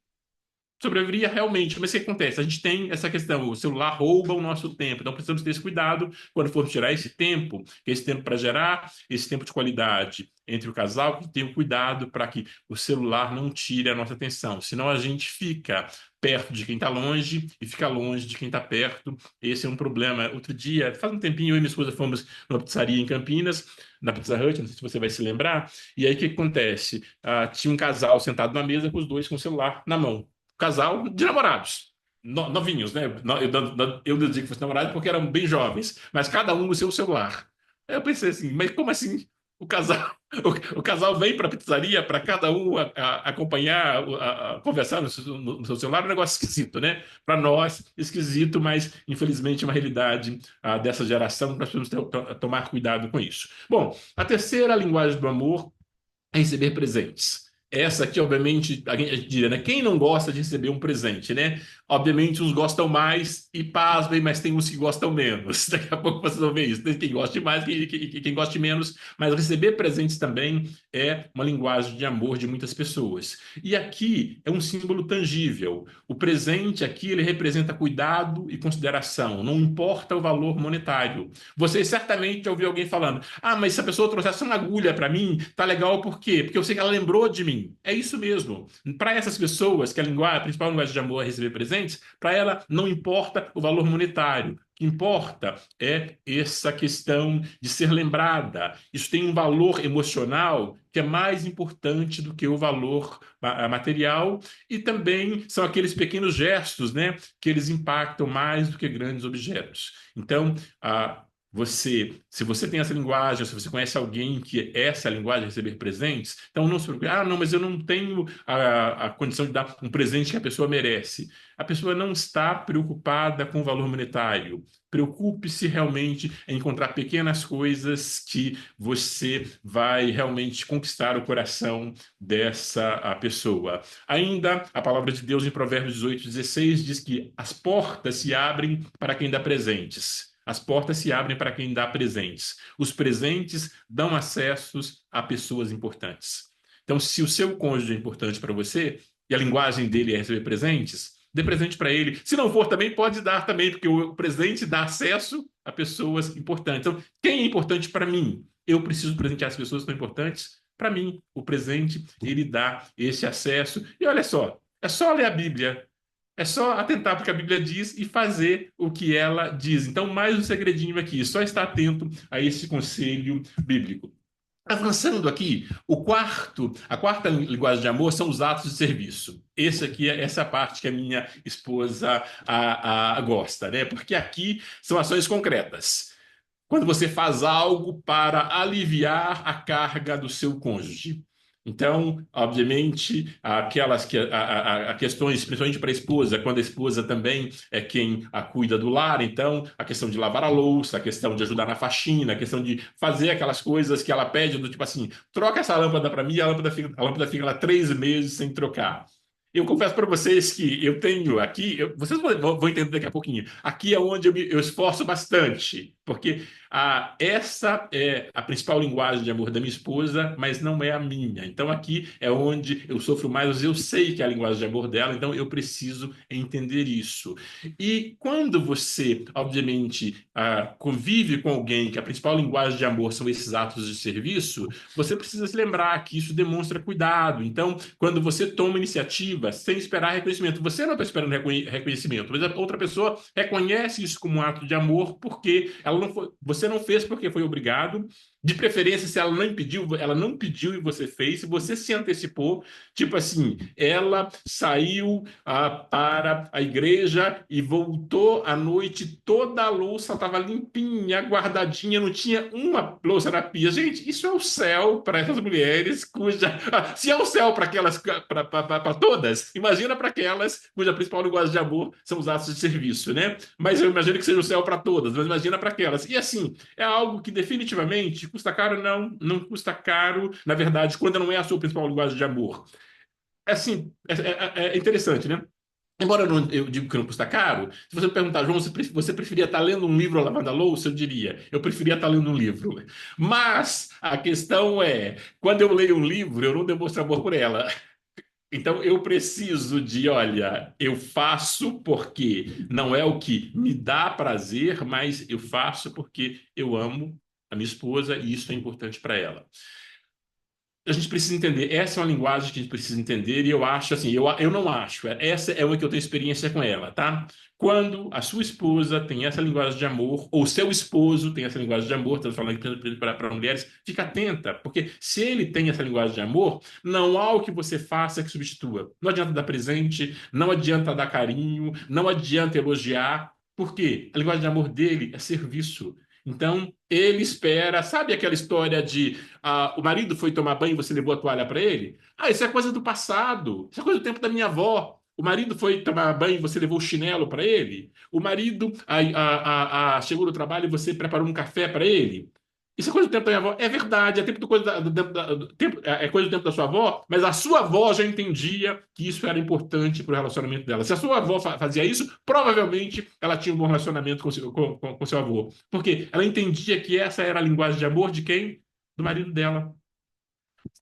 sobreviveria realmente. Mas o que acontece? A gente tem essa questão, o celular rouba o nosso tempo, então precisamos ter esse cuidado quando for tirar esse tempo, que é esse tempo para gerar esse tempo de qualidade entre o casal, que tenha cuidado para que o celular não tire a nossa atenção, senão a gente fica perto de quem está longe e fica longe de quem está perto. Esse é um problema. Outro dia, faz um tempinho, eu e minha esposa fomos numa pizzaria em Campinas, na Pizza Hut, não sei se você vai se lembrar, e aí o que acontece? Tinha um casal sentado na mesa com os dois com o celular na mão, casal de namorados, novinhos, né? Eu digo que fosse namorado porque eram bem jovens, mas cada um no seu celular. Aí eu pensei assim, mas como assim? O casal, o casal vem para a pizzaria para cada um acompanhar, conversar no seu celular, é um negócio esquisito, né? Para nós, esquisito, mas infelizmente é uma realidade dessa geração, nós precisamos tomar cuidado com isso. Bom, a terceira linguagem do amor é receber presentes. Essa aqui, obviamente, a gente diria, né? Quem não gosta de receber um presente, né? Obviamente, uns gostam mais e pasmem, mas tem uns que gostam menos. Daqui a pouco vocês vão ver isso. Tem quem goste mais, quem goste menos, mas receber presentes também é uma linguagem de amor de muitas pessoas. E aqui é um símbolo tangível. O presente aqui, ele representa cuidado e consideração, não importa o valor monetário. Vocês certamente já ouviram alguém falando, mas se a pessoa trouxesse uma agulha para mim, tá legal por quê? Porque eu sei que ela lembrou de mim. É isso mesmo. Para essas pessoas, que a principal linguagem de amor é receber presentes, para ela não importa o valor monetário. O que importa é essa questão de ser lembrada. Isso tem um valor emocional que é mais importante do que o valor material, e também são aqueles pequenos gestos, né, que eles impactam mais do que grandes objetos. Então, se você tem essa linguagem, se você conhece alguém que essa é a linguagem de receber presentes, então não se preocupe, não, mas eu não tenho a condição de dar um presente que a pessoa merece. A pessoa não está preocupada com o valor monetário. Preocupe-se realmente em encontrar pequenas coisas que você vai realmente conquistar o coração dessa pessoa. Ainda, a palavra de Deus em Provérbios 18:16 diz que as portas se abrem para quem dá presentes. As portas se abrem para quem dá presentes. Os presentes dão acessos a pessoas importantes. Então, se o seu cônjuge é importante para você e a linguagem dele é receber presentes, dê presente para ele. Se não for também, pode dar também, porque o presente dá acesso a pessoas importantes. Então, quem é importante para mim? Eu preciso presentear as pessoas que são importantes para mim. O presente, ele dá esse acesso. E olha só, é só ler a Bíblia. É só atentar para o que a Bíblia diz e fazer o que ela diz. Então, mais um segredinho aqui, só estar atento a esse conselho bíblico. Avançando aqui, a quarta linguagem de amor são os atos de serviço. Essa é a parte que a minha esposa gosta, né? Porque aqui são ações concretas. quando você faz algo para aliviar a carga do seu cônjuge. Então, obviamente, aquelas que, a questões, principalmente para a esposa, quando a esposa também é quem a cuida do lar, então a questão de lavar a louça, a questão de ajudar na faxina, a questão de fazer aquelas coisas que ela pede, do tipo assim, troca essa lâmpada para mim, e a lâmpada fica lá 3 meses sem trocar. Eu confesso para vocês que eu tenho aqui, vocês vão entender daqui a pouquinho, aqui é onde eu esforço bastante, porque essa é a principal linguagem de amor da minha esposa, mas não é a minha. Então aqui é onde eu sofro mais, mas eu sei que é a linguagem de amor dela, então eu preciso entender isso. E quando você, obviamente, convive com alguém que a principal linguagem de amor são esses atos de serviço, você precisa se lembrar que isso demonstra cuidado. Então, quando você toma iniciativa sem esperar reconhecimento, você não está esperando reconhecimento, mas a outra pessoa reconhece isso como um ato de amor porque ela não foi, você não fez porque foi obrigado. De preferência, se ela não pediu e você fez, se você se antecipou, tipo assim, ela saiu para a igreja e voltou à noite, toda a louça estava limpinha, guardadinha, não tinha uma louça na pia. Gente, isso é o céu para essas mulheres cuja. Se é o céu para aquelas, para todas, imagina para aquelas cuja principal linguagem de amor são os atos de serviço, né? Mas eu imagino que seja o céu para todas, mas imagina para aquelas. E assim, é algo que definitivamente custa caro? Não, não custa caro, na verdade, quando não é a sua principal linguagem de amor. É assim, é interessante, né? Embora eu digo que não custa caro, se você me perguntar, João, você preferia estar lendo um livro ou lavando a louça? Eu diria, eu preferia estar lendo um livro. Mas a questão é, quando eu leio um livro, eu não demonstro amor por ela. Então eu preciso de, olha, eu faço porque não é o que me dá prazer, mas eu faço porque eu amo a minha esposa e isso é importante para ela. A gente precisa entender, essa é uma linguagem que a gente precisa entender, e eu acho assim, eu não acho, essa é uma que eu tenho experiência com ela, tá? Quando a sua esposa tem essa linguagem de amor, ou seu esposo tem essa linguagem de amor, estamos falando aqui para mulheres, fica atenta, porque se ele tem essa linguagem de amor, não há o que você faça que substitua. Não adianta dar presente, não adianta dar carinho, não adianta elogiar, por quê? A linguagem de amor dele é serviço. Então, ele espera, sabe aquela história de o marido foi tomar banho e você levou a toalha para ele? Ah, isso é coisa do passado. Isso é coisa do tempo da minha avó. O marido foi tomar banho e você levou o chinelo para ele? O marido chegou no trabalho e você preparou um café para ele? Isso é coisa do tempo da minha avó. É verdade, é tempo do coisa é coisa do tempo da sua avó, mas a sua avó já entendia que isso era importante para o relacionamento dela. Se a sua avó fazia isso, provavelmente ela tinha um bom relacionamento com seu avô. Porque ela entendia que essa era a linguagem de amor de quem? Do marido dela.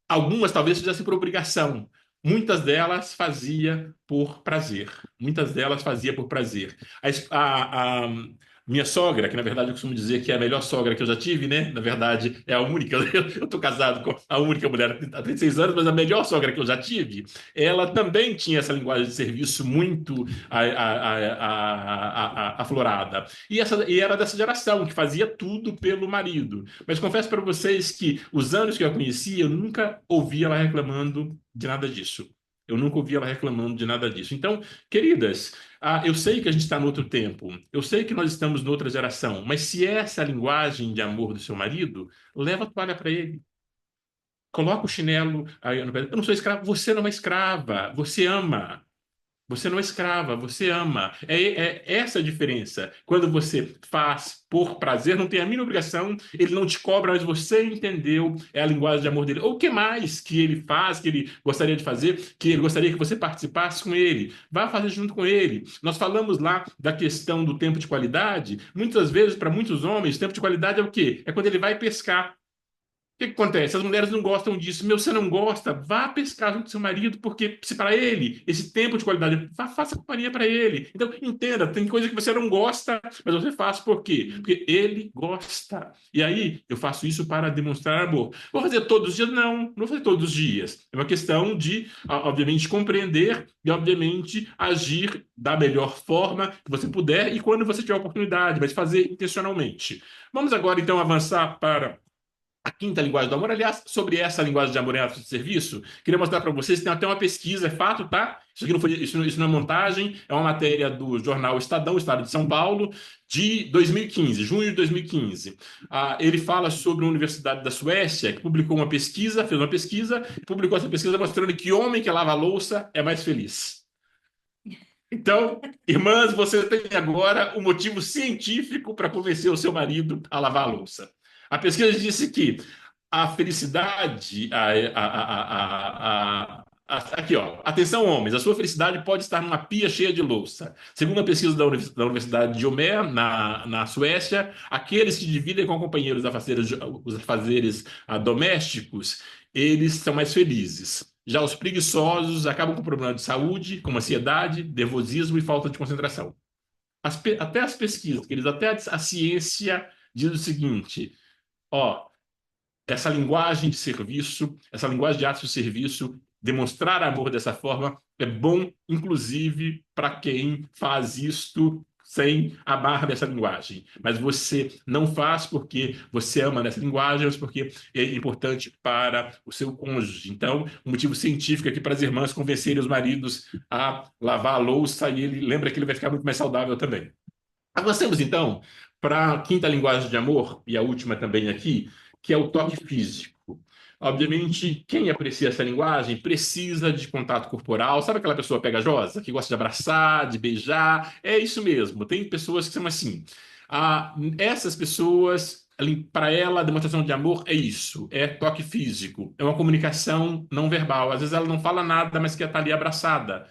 Algumas talvez fizessem por obrigação. Muitas delas fazia por prazer. Muitas delas fazia por prazer. A minha sogra, que na verdade eu costumo dizer que é a melhor sogra que eu já tive, né? Na verdade, é a única. Eu estou casado com a única mulher há 36 anos, mas a melhor sogra que eu já tive, ela também tinha essa linguagem de serviço muito aflorada. E era dessa geração que fazia tudo pelo marido. Mas confesso para vocês que os anos que eu a conhecia, eu nunca ouvi ela reclamando de nada disso. Eu nunca ouvi ela reclamando de nada disso. Então, queridas, eu sei que a gente está no outro tempo, eu sei que nós estamos noutra geração, mas se essa é a linguagem de amor do seu marido, leva a toalha para ele. Coloca o chinelo aí no pé. Eu não sou escravo, você não é escrava, você ama. Você não é escrava, você ama. É essa a diferença. Quando você faz por prazer, não tem a mínima obrigação, ele não te cobra, mas você entendeu, é a linguagem de amor dele. Ou o que mais que ele faz, que ele gostaria de fazer, que ele gostaria que você participasse com ele. Vá fazer junto com ele. Nós falamos lá da questão do tempo de qualidade. Muitas vezes, para muitos homens, tempo de qualidade é o quê? É quando ele vai pescar. O que acontece? As mulheres não gostam disso. Meu, você não gosta? Vá pescar junto com seu marido, porque se para ele esse tempo de qualidade, faça companhia para ele. Então, entenda, tem coisa que você não gosta, mas você faz por quê? Porque ele gosta. E aí, eu faço isso para demonstrar amor. Vou fazer todos os dias? Não vou fazer todos os dias. É uma questão de, obviamente, compreender e, obviamente, agir da melhor forma que você puder e quando você tiver a oportunidade, mas fazer intencionalmente. Vamos agora, então, avançar para a quinta linguagem do amor. Aliás, sobre essa linguagem de amor em atos de serviço, queria mostrar para vocês que tem até uma pesquisa, é fato, tá? Isso aqui não foi, isso não é montagem, é uma matéria do jornal Estadão, Estado de São Paulo, de 2015, junho de 2015. Ele fala sobre uma universidade da Suécia que publicou uma pesquisa, fez uma pesquisa, publicou essa pesquisa mostrando que homem que lava a louça é mais feliz. Então, irmãs, você tem agora o motivo científico para convencer o seu marido a lavar a louça. A pesquisa disse que a felicidade, aqui, ó, atenção, homens, a sua felicidade pode estar numa pia cheia de louça. Segundo a pesquisa da Universidade de Omer, na Suécia, aqueles que dividem com companheiros os afazeres domésticos, eles são mais felizes. Já os preguiçosos acabam com problemas de saúde, como ansiedade, nervosismo e falta de concentração. Até as pesquisas, queridos, até a ciência diz o seguinte: ó, essa linguagem de serviço, essa linguagem de atos de serviço, demonstrar amor dessa forma é bom, inclusive, para quem faz isto sem amar dessa linguagem. Mas você não faz porque você ama dessa linguagem, mas porque é importante para o seu cônjuge. Então, o motivo científico aqui para as irmãs convencerem os maridos a lavar a louça e ele lembra que ele vai ficar muito mais saudável também. Avancemos, então, para a quinta linguagem de amor, e a última também aqui, que é o toque físico. Obviamente, quem aprecia essa linguagem precisa de contato corporal. Sabe aquela pessoa pegajosa, que gosta de abraçar, de beijar? É isso mesmo. Tem pessoas que são assim. Essas pessoas, para ela, a demonstração de amor é isso, é toque físico, é uma comunicação não verbal. Às vezes ela não fala nada, mas quer estar ali abraçada.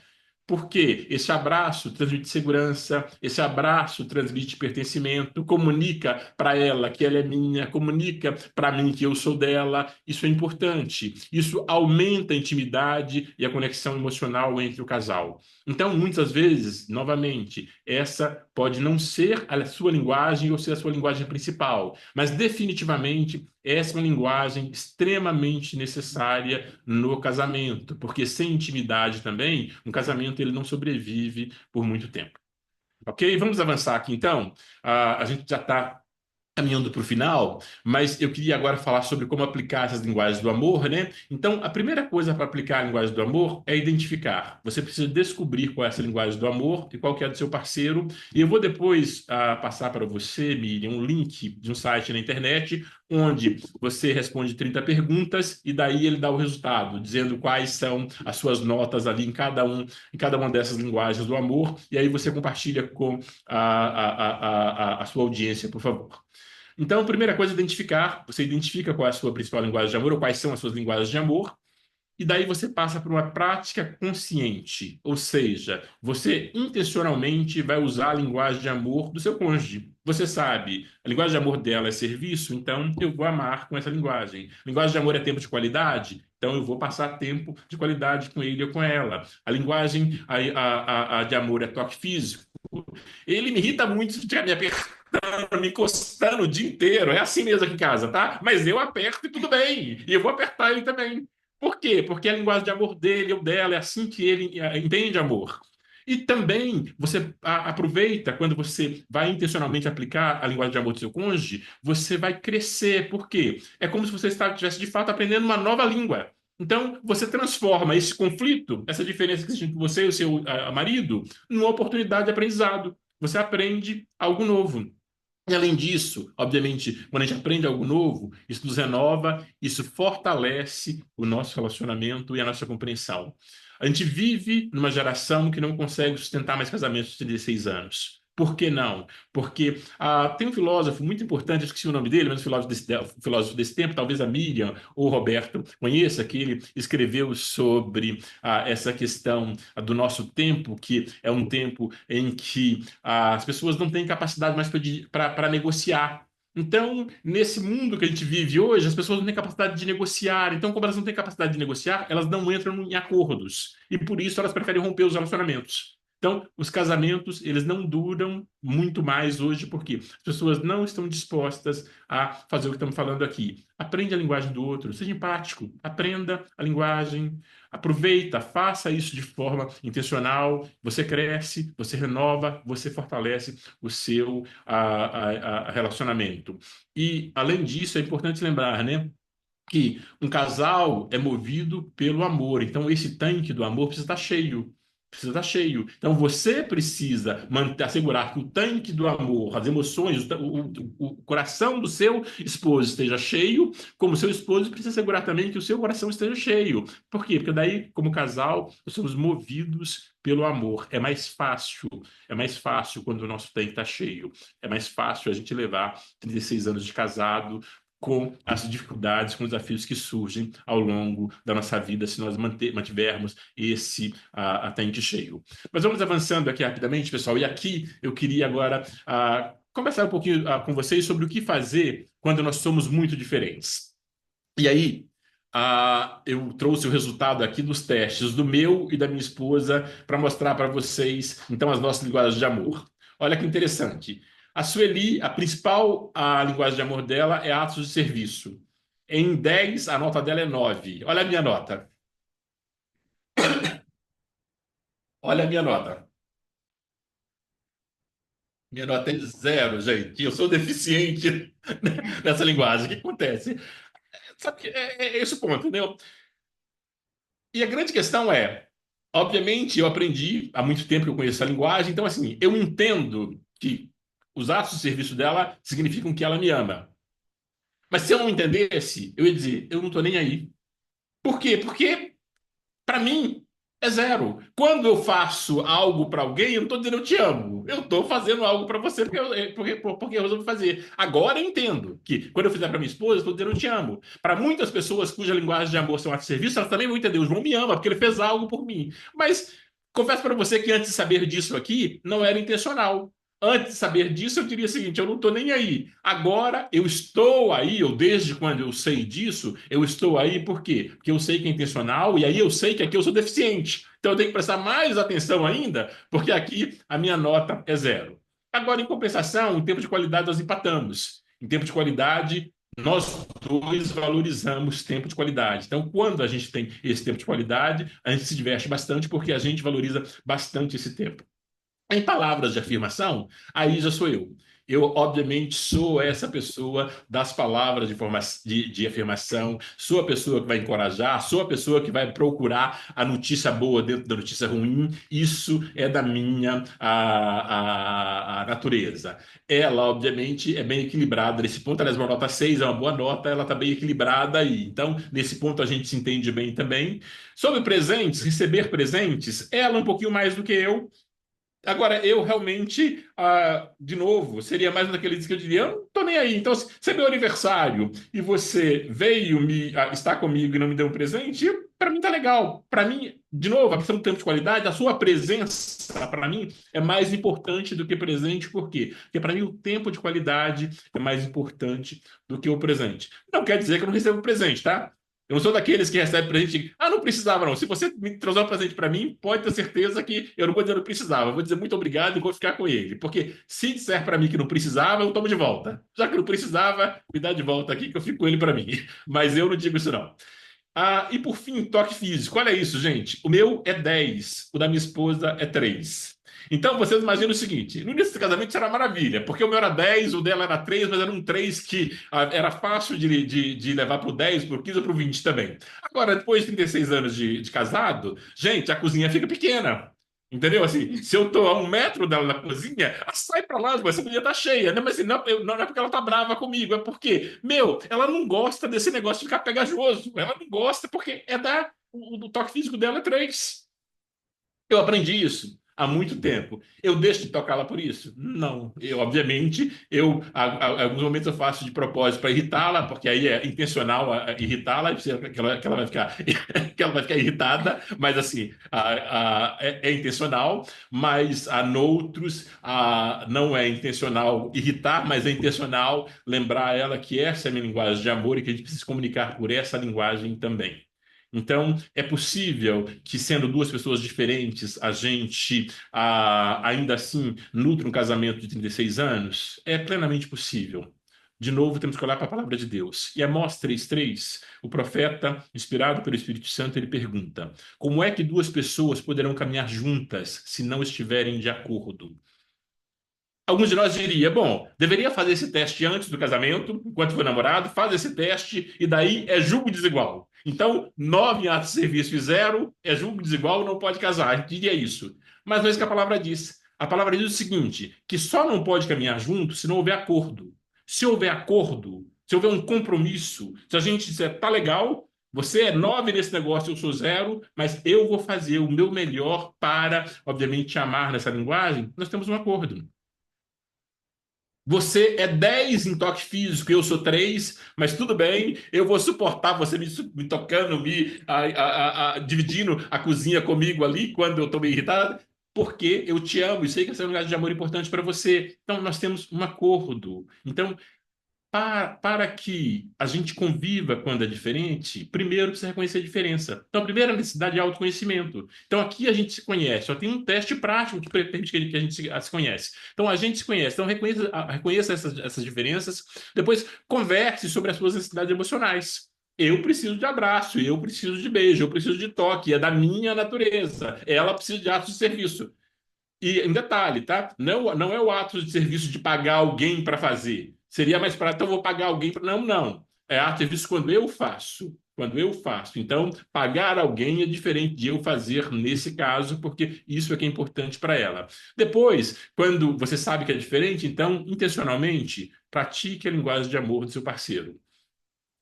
Porque esse abraço transmite segurança, esse abraço transmite pertencimento, comunica para ela que ela é minha, comunica para mim que eu sou dela. Isso é importante. Isso aumenta a intimidade e a conexão emocional entre o casal. Então, muitas vezes, novamente, essa pode não ser a sua linguagem ou ser a sua linguagem principal, mas definitivamente essa é uma linguagem extremamente necessária no casamento, porque sem intimidade também, um casamento ele não sobrevive por muito tempo. Ok? Vamos avançar aqui então. A gente já está caminhando para o final, mas eu queria agora falar sobre como aplicar essas linguagens do amor, né? Então, a primeira coisa para aplicar a linguagem do amor é identificar. Você precisa descobrir qual é essa linguagem do amor e qual que é a do seu parceiro. E eu vou depois passar para você, Miriam, um link de um site na internet onde você responde 30 perguntas e daí ele dá o resultado, dizendo quais são as suas notas ali em cada uma dessas linguagens do amor, e aí você compartilha com a sua audiência, por favor. Então, a primeira coisa é identificar. Você identifica qual é a sua principal linguagem de amor ou quais são as suas linguagens de amor. E daí você passa por uma prática consciente, ou seja, você intencionalmente vai usar a linguagem de amor do seu cônjuge. Você sabe, a linguagem de amor dela é serviço, então eu vou amar com essa linguagem. A linguagem de amor é tempo de qualidade, então eu vou passar tempo de qualidade com ele ou com ela. A linguagem de amor é toque físico. Ele me irrita muito se ficar me apertando, me encostando o dia inteiro. É assim mesmo aqui em casa, tá? Mas eu aperto e tudo bem. E eu vou apertar ele também. Por quê? Porque a linguagem de amor dele ou dela é assim que ele entende amor. E também você aproveita quando você vai intencionalmente aplicar a linguagem de amor do seu cônjuge, você vai crescer. Por quê? É como se você estivesse de fato aprendendo uma nova língua. Então, você transforma esse conflito, essa diferença que existe entre você e o seu marido, numa oportunidade de aprendizado. Você aprende algo novo. E além disso, obviamente, quando a gente aprende algo novo, isso nos renova, isso fortalece o nosso relacionamento e a nossa compreensão. A gente vive numa geração que não consegue sustentar mais casamentos de 36 anos. Por que não? Porque tem um filósofo muito importante, eu esqueci o nome dele, mas um filósofo desse tempo, talvez a Miriam ou o Roberto conheça, que ele escreveu sobre essa questão do nosso tempo, que é um tempo em que as pessoas não têm capacidade mais para negociar. Então, nesse mundo que a gente vive hoje, as pessoas não têm capacidade de negociar. Então, como elas não têm capacidade de negociar, elas não entram em acordos. E por isso elas preferem romper os relacionamentos. Então, os casamentos, eles não duram muito mais hoje, porque as pessoas não estão dispostas a fazer o que estamos falando aqui. Aprende a linguagem do outro, seja empático, aprenda a linguagem, aproveita, faça isso de forma intencional. Você cresce, você renova, você fortalece o seu relacionamento. E, além disso, é importante lembrar, né, que um casal é movido pelo amor. Então, esse tanque do amor precisa estar cheio. Precisa estar cheio. Então, você precisa manter, assegurar que o tanque do amor, as emoções, o coração do seu esposo esteja cheio, como o seu esposo precisa assegurar também que o seu coração esteja cheio. Por quê? Porque daí, como casal, nós somos movidos pelo amor. É mais fácil quando o nosso tanque está cheio. É mais fácil a gente levar 36 anos de casado com as dificuldades, com os desafios que surgem ao longo da nossa vida, se nós mantivermos esse tanque cheio. Mas vamos avançando aqui rapidamente, pessoal, e aqui eu queria agora conversar um pouquinho com vocês sobre o que fazer quando nós somos muito diferentes. E aí, eu trouxe o resultado aqui dos testes do meu e da minha esposa para mostrar para vocês, então, as nossas linguagens de amor. Olha que interessante. A Sueli, a linguagem de amor dela é atos de serviço. Em 10, a nota dela é 9. Olha a minha nota. Olha a minha nota. Minha nota é 0, gente. Eu sou deficiente nessa linguagem. O que acontece? Sabe que é esse o ponto, entendeu? E a grande questão é, obviamente, eu aprendi há muito tempo que eu conheço essa linguagem, então, assim, eu entendo que os atos de serviço dela significam que ela me ama. Mas se eu não entendesse, eu ia dizer, eu não tô nem aí. Por quê? Porque, para mim, é zero. Quando eu faço algo para alguém, eu não estou dizendo eu te amo. Eu estou fazendo algo para você porque eu resolvi fazer. Agora eu entendo que quando eu fizer para minha esposa, eu estou dizendo eu te amo. Para muitas pessoas cuja linguagem de amor são atos de serviço, elas também vão entender. O João me ama porque ele fez algo por mim. Mas confesso para você que antes de saber disso aqui, não era intencional. Antes de saber disso, eu diria o seguinte: eu não estou nem aí. Agora eu estou aí, ou desde quando eu sei disso, eu estou aí por quê? Porque eu sei que é intencional e aí eu sei que aqui eu sou deficiente. Então eu tenho que prestar mais atenção ainda, porque aqui a minha nota é 0. Agora, em compensação, em tempo de qualidade, nós empatamos. Em tempo de qualidade, nós dois valorizamos tempo de qualidade. Então, quando a gente tem esse tempo de qualidade, a gente se diverte bastante porque a gente valoriza bastante esse tempo. Em palavras de afirmação, aí já sou eu. Eu, obviamente, sou essa pessoa das palavras de afirmação, sou a pessoa que vai encorajar, sou a pessoa que vai procurar a notícia boa dentro da notícia ruim. Isso é da minha a natureza. Ela, obviamente, é bem equilibrada nesse ponto. Aliás, uma nota 6 é uma boa nota, ela está bem equilibrada aí. Então, nesse ponto, a gente se entende bem também. Sobre presentes, receber presentes, ela um pouquinho mais do que eu. Agora, eu realmente, de novo, seria mais um daqueles que eu diria, eu não tô nem aí. Então, se é meu aniversário e você veio estar comigo e não me deu um presente, para mim tá legal. Para mim, de novo, a questão do tempo de qualidade, a sua presença, para mim, é mais importante do que presente. Por quê? Porque para mim o tempo de qualidade é mais importante do que o presente. Não quer dizer que eu não recebo presente, tá? Eu não sou daqueles que recebem presente. Não precisava não. Se você me trouxer um presente para mim, pode ter certeza que eu não vou dizer não precisava. Eu vou dizer muito obrigado e vou ficar com ele. Porque se disser para mim que não precisava, eu tomo de volta. Já que não precisava, me dá de volta aqui que eu fico com ele para mim. Mas eu não digo isso não. E por fim, toque físico. Olha isso, gente. O meu é 10, o da minha esposa é 3. Então, vocês imaginam o seguinte: no início do casamento isso era maravilha, porque o meu era 10, o dela era 3, mas era um 3 que era fácil de levar para o 10, para o 15 ou para o 20 também. Agora, depois de 36 anos de casado, gente, a cozinha fica pequena. Entendeu? Assim, se eu tô a 1 metro dela na cozinha, sai pra lá, essa cozinha tá cheia, né? Mas assim, não é porque ela tá brava comigo, é porque, ela não gosta desse negócio de ficar pegajoso. Ela não gosta porque o toque físico dela é 3. Eu aprendi isso há muito tempo. Eu deixo de tocá-la por isso? Não. Obviamente, alguns momentos eu faço de propósito para irritá-la, porque aí é intencional irritá-la, que ela vai ficar, que ela vai ficar irritada, mas assim, é intencional, mas a noutros não é intencional irritar, mas é intencional lembrar ela que essa é a minha linguagem de amor e que a gente precisa se comunicar por essa linguagem também. Então, é possível que, sendo duas pessoas diferentes, a gente ainda assim nutre um casamento de 36 anos? É plenamente possível. De novo, temos que olhar para a palavra de Deus. E Amós 3:3, o profeta, inspirado pelo Espírito Santo, ele pergunta: como é que duas pessoas poderão caminhar juntas se não estiverem de acordo? Alguns de nós diria, bom, deveria fazer esse teste antes do casamento, enquanto foi namorado, faz esse teste e daí é julgo desigual. Então, 9 atos de serviço e 0 é julgo desigual, não pode casar. A gente diria isso. Mas não é isso que a palavra diz. A palavra diz o seguinte, que só não pode caminhar junto se não houver acordo. Se houver acordo, se houver um compromisso, se a gente disser, tá legal, você é 9 nesse negócio, eu sou 0, mas eu vou fazer o meu melhor para, obviamente, te amar nessa linguagem, nós temos um acordo. Você é 10 em toque físico, eu sou 3, mas tudo bem, eu vou suportar você me tocando, dividindo a cozinha comigo ali quando eu estou meio irritado, porque eu te amo e sei que essa é uma linguagem de amor importante para você. Então, nós temos um acordo. Então, para que a gente conviva quando é diferente, primeiro precisa reconhecer a diferença. Então, a primeira necessidade é autoconhecimento. Então, aqui a gente se conhece, só tem um teste prático que permite que a gente se conhece. Então, a gente se conhece. Então, reconheça essas diferenças. Depois, converse sobre as suas necessidades emocionais. Eu preciso de abraço, eu preciso de beijo, eu preciso de toque, é da minha natureza. Ela precisa de atos de serviço. E em detalhe, tá? Não é o ato de serviço de pagar alguém para fazer. Seria mais prático, então eu vou pagar alguém para. Não, não. É ato de serviço quando eu faço. Quando eu faço. Então, pagar alguém é diferente de eu fazer nesse caso, porque isso é que é importante para ela. Depois, quando você sabe que é diferente, então, intencionalmente, pratique a linguagem de amor do seu parceiro.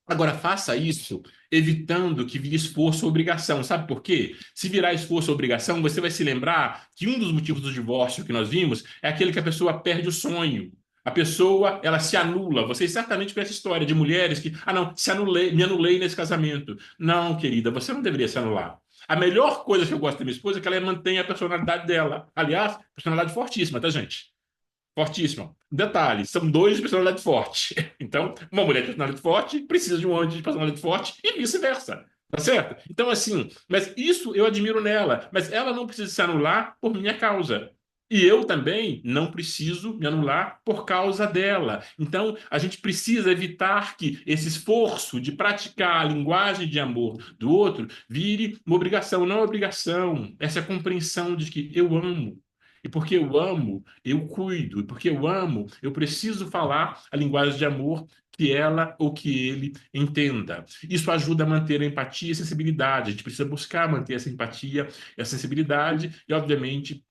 Agora, faça isso evitando que vire esforço ou obrigação. Sabe por quê? Se virar esforço ou obrigação, você vai se lembrar que um dos motivos do divórcio que nós vimos é aquele que a pessoa perde o sonho. A pessoa, ela se anula. Vocês certamente conhecem a história de mulheres que, não, me anulei nesse casamento. Não, querida, você não deveria se anular. A melhor coisa que eu gosto da minha esposa é que ela mantém a personalidade dela. Aliás, personalidade fortíssima, tá, gente? Fortíssima. Detalhe, são dois de personalidade forte. Então, uma mulher de personalidade forte precisa de um homem de personalidade forte e vice-versa. Tá certo? Então, assim, mas isso eu admiro nela. Mas ela não precisa se anular por minha causa. E eu também não preciso me anular por causa dela. Então, a gente precisa evitar que esse esforço de praticar a linguagem de amor do outro vire uma obrigação. Não é obrigação, essa é a compreensão de que eu amo. E porque eu amo, eu cuido. E porque eu amo, eu preciso falar a linguagem de amor que ela ou que ele entenda. Isso ajuda a manter a empatia e a sensibilidade. A gente precisa buscar manter essa empatia e a sensibilidade e, obviamente,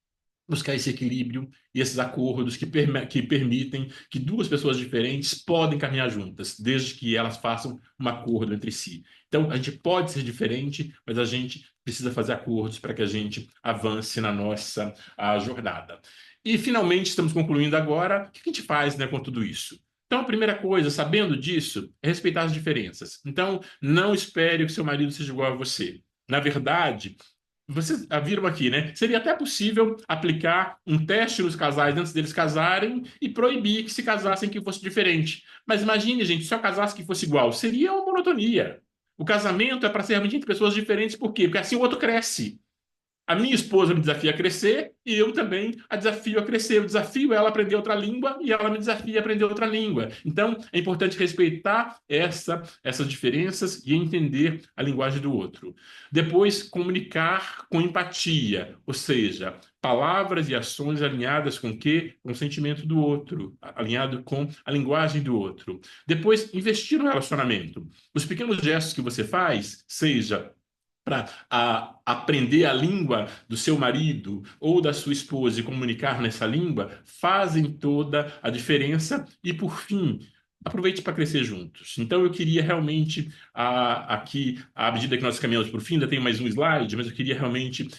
buscar esse equilíbrio e esses acordos que permitem que duas pessoas diferentes podem caminhar juntas, desde que elas façam um acordo entre si. Então, a gente pode ser diferente, mas a gente precisa fazer acordos para que a gente avance na nossa jornada. E, finalmente, estamos concluindo agora, o que a gente faz, né, com tudo isso? Então, a primeira coisa, sabendo disso, é respeitar as diferenças. Então, não espere que seu marido seja igual a você. Na verdade, vocês viram aqui, né? Seria até possível aplicar um teste nos casais antes deles casarem e proibir que se casassem que fosse diferente. Mas imagine, gente, se eu casasse que fosse igual, seria uma monotonia. O casamento é para ser realmente entre pessoas diferentes, por quê? Porque assim o outro cresce. A minha esposa me desafia a crescer e eu também a desafio a crescer. Eu desafio ela a aprender outra língua e ela me desafia a aprender outra língua. Então, é importante respeitar essas diferenças e entender a linguagem do outro. Depois, comunicar com empatia, ou seja, palavras e ações alinhadas com o quê? Com o sentimento do outro, alinhado com a linguagem do outro. Depois, investir no relacionamento. Os pequenos gestos que você faz, seja para aprender a língua do seu marido ou da sua esposa e comunicar nessa língua, fazem toda a diferença. E, por fim, aproveite para crescer juntos. Então, eu queria realmente, aqui, à medida que nós caminhamos para o fim, ainda tem mais um slide, mas eu queria realmente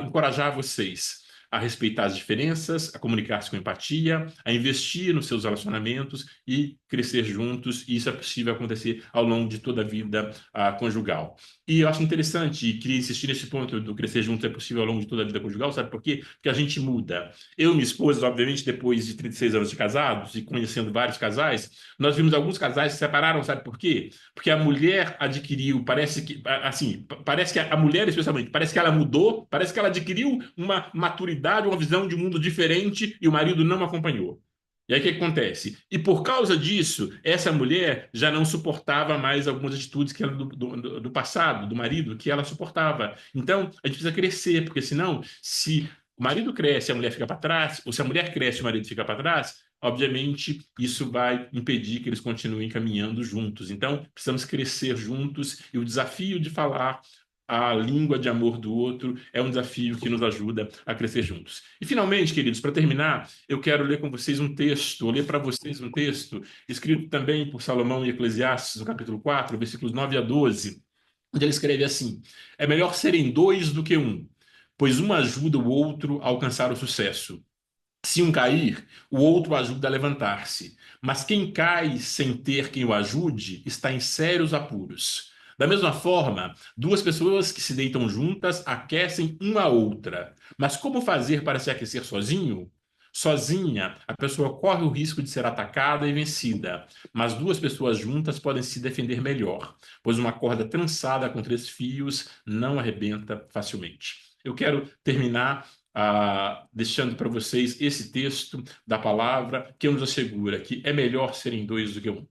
encorajar vocês a respeitar as diferenças, a comunicar-se com empatia, a investir nos seus relacionamentos e crescer juntos. E isso é possível acontecer ao longo de toda a vida conjugal. E eu acho interessante, e queria insistir nesse ponto do crescer juntos é possível ao longo de toda a vida conjugal, sabe por quê? Porque a gente muda. Eu e minha esposa, obviamente, depois de 36 anos de casados e conhecendo vários casais, nós vimos alguns casais que se separaram, sabe por quê? Porque a mulher adquiriu, parece que, assim, parece que a mulher, especialmente, parece que ela mudou, parece que ela adquiriu uma maturidade, uma visão de mundo diferente e o marido não acompanhou. E aí o que acontece? E por causa disso, essa mulher já não suportava mais algumas atitudes que ela, do passado, do marido, que ela suportava. Então, a gente precisa crescer, porque senão, se o marido cresce, a mulher fica para trás, ou se a mulher cresce, o marido fica para trás, obviamente isso vai impedir que eles continuem caminhando juntos. Então, precisamos crescer juntos e o desafio de falar a língua de amor do outro é um desafio que nos ajuda a crescer juntos. E finalmente, queridos, para terminar, eu quero ler com vocês um texto, ler para vocês um texto escrito também por Salomão em Eclesiastes, no capítulo 4, versículos 9 a 12, onde ele escreve assim: é melhor serem dois do que um, pois um ajuda o outro a alcançar o sucesso. Se um cair, o outro ajuda a levantar-se. Mas quem cai sem ter quem o ajude está em sérios apuros. Da mesma forma, duas pessoas que se deitam juntas aquecem uma a outra. Mas como fazer para se aquecer sozinho? Sozinha, a pessoa corre o risco de ser atacada e vencida. Mas duas pessoas juntas podem se defender melhor, pois uma corda trançada com 3 fios não arrebenta facilmente. Eu quero terminar deixando para vocês esse texto da palavra que nos assegura que é melhor serem dois do que um.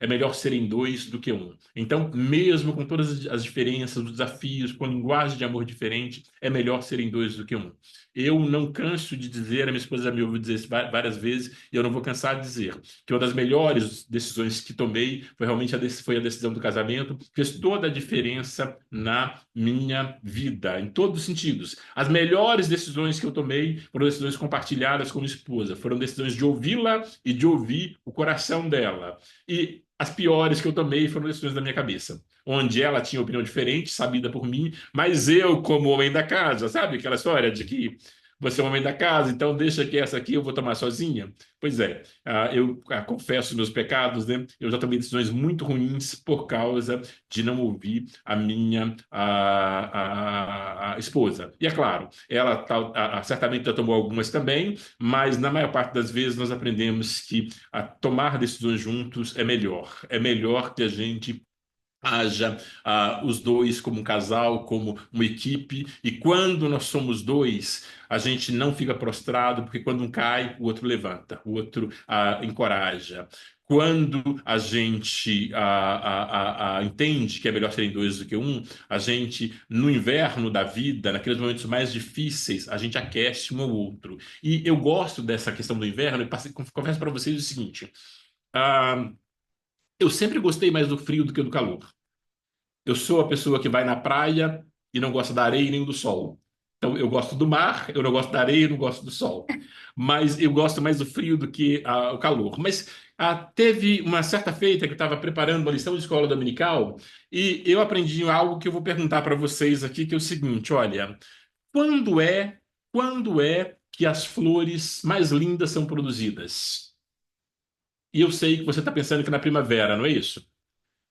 É melhor serem dois do que um. Então, mesmo com todas as diferenças, os desafios, com a linguagem de amor diferente, é melhor serem dois do que um. Eu não canso de dizer, a minha esposa já me ouviu dizer isso várias vezes, e eu não vou cansar de dizer, que uma das melhores decisões que tomei foi realmente foi a decisão do casamento, fez toda a diferença na minha vida, em todos os sentidos. As melhores decisões que eu tomei foram decisões compartilhadas com minha esposa, foram decisões de ouvi-la e de ouvir o coração dela. E as piores que eu tomei foram decisões da minha cabeça, onde ela tinha opinião diferente, sabida por mim, mas eu, como homem da casa, sabe aquela história de que você é o homem da casa, então deixa que essa aqui eu vou tomar sozinha? Pois é, eu confesso meus pecados, né? Eu já tomei decisões muito ruins por causa de não ouvir a minha a esposa. E é claro, ela certamente já tomou algumas também, mas na maior parte das vezes nós aprendemos que tomar decisões juntos é melhor. É melhor que a gente haja os dois como um casal, como uma equipe, e quando nós somos dois, a gente não fica prostrado, porque quando um cai, o outro levanta, o outro encoraja. Quando a gente entende que é melhor serem dois do que um, a gente, no inverno da vida, naqueles momentos mais difíceis, a gente aquece um ao outro. E eu gosto dessa questão do inverno, e confesso para vocês o seguinte: ah, eu sempre gostei mais do frio do que do calor. Eu sou a pessoa que vai na praia e não gosta da areia nem do sol. Então, eu gosto do mar, eu não gosto da areia, eu não gosto do sol. Mas eu gosto mais do frio do que o calor. Mas teve uma certa feita que eu estava preparando uma lição de escola dominical e eu aprendi algo que eu vou perguntar para vocês aqui, que é o seguinte: olha, quando é, quando é que as flores mais lindas são produzidas? E eu sei que você está pensando que na primavera, não é isso?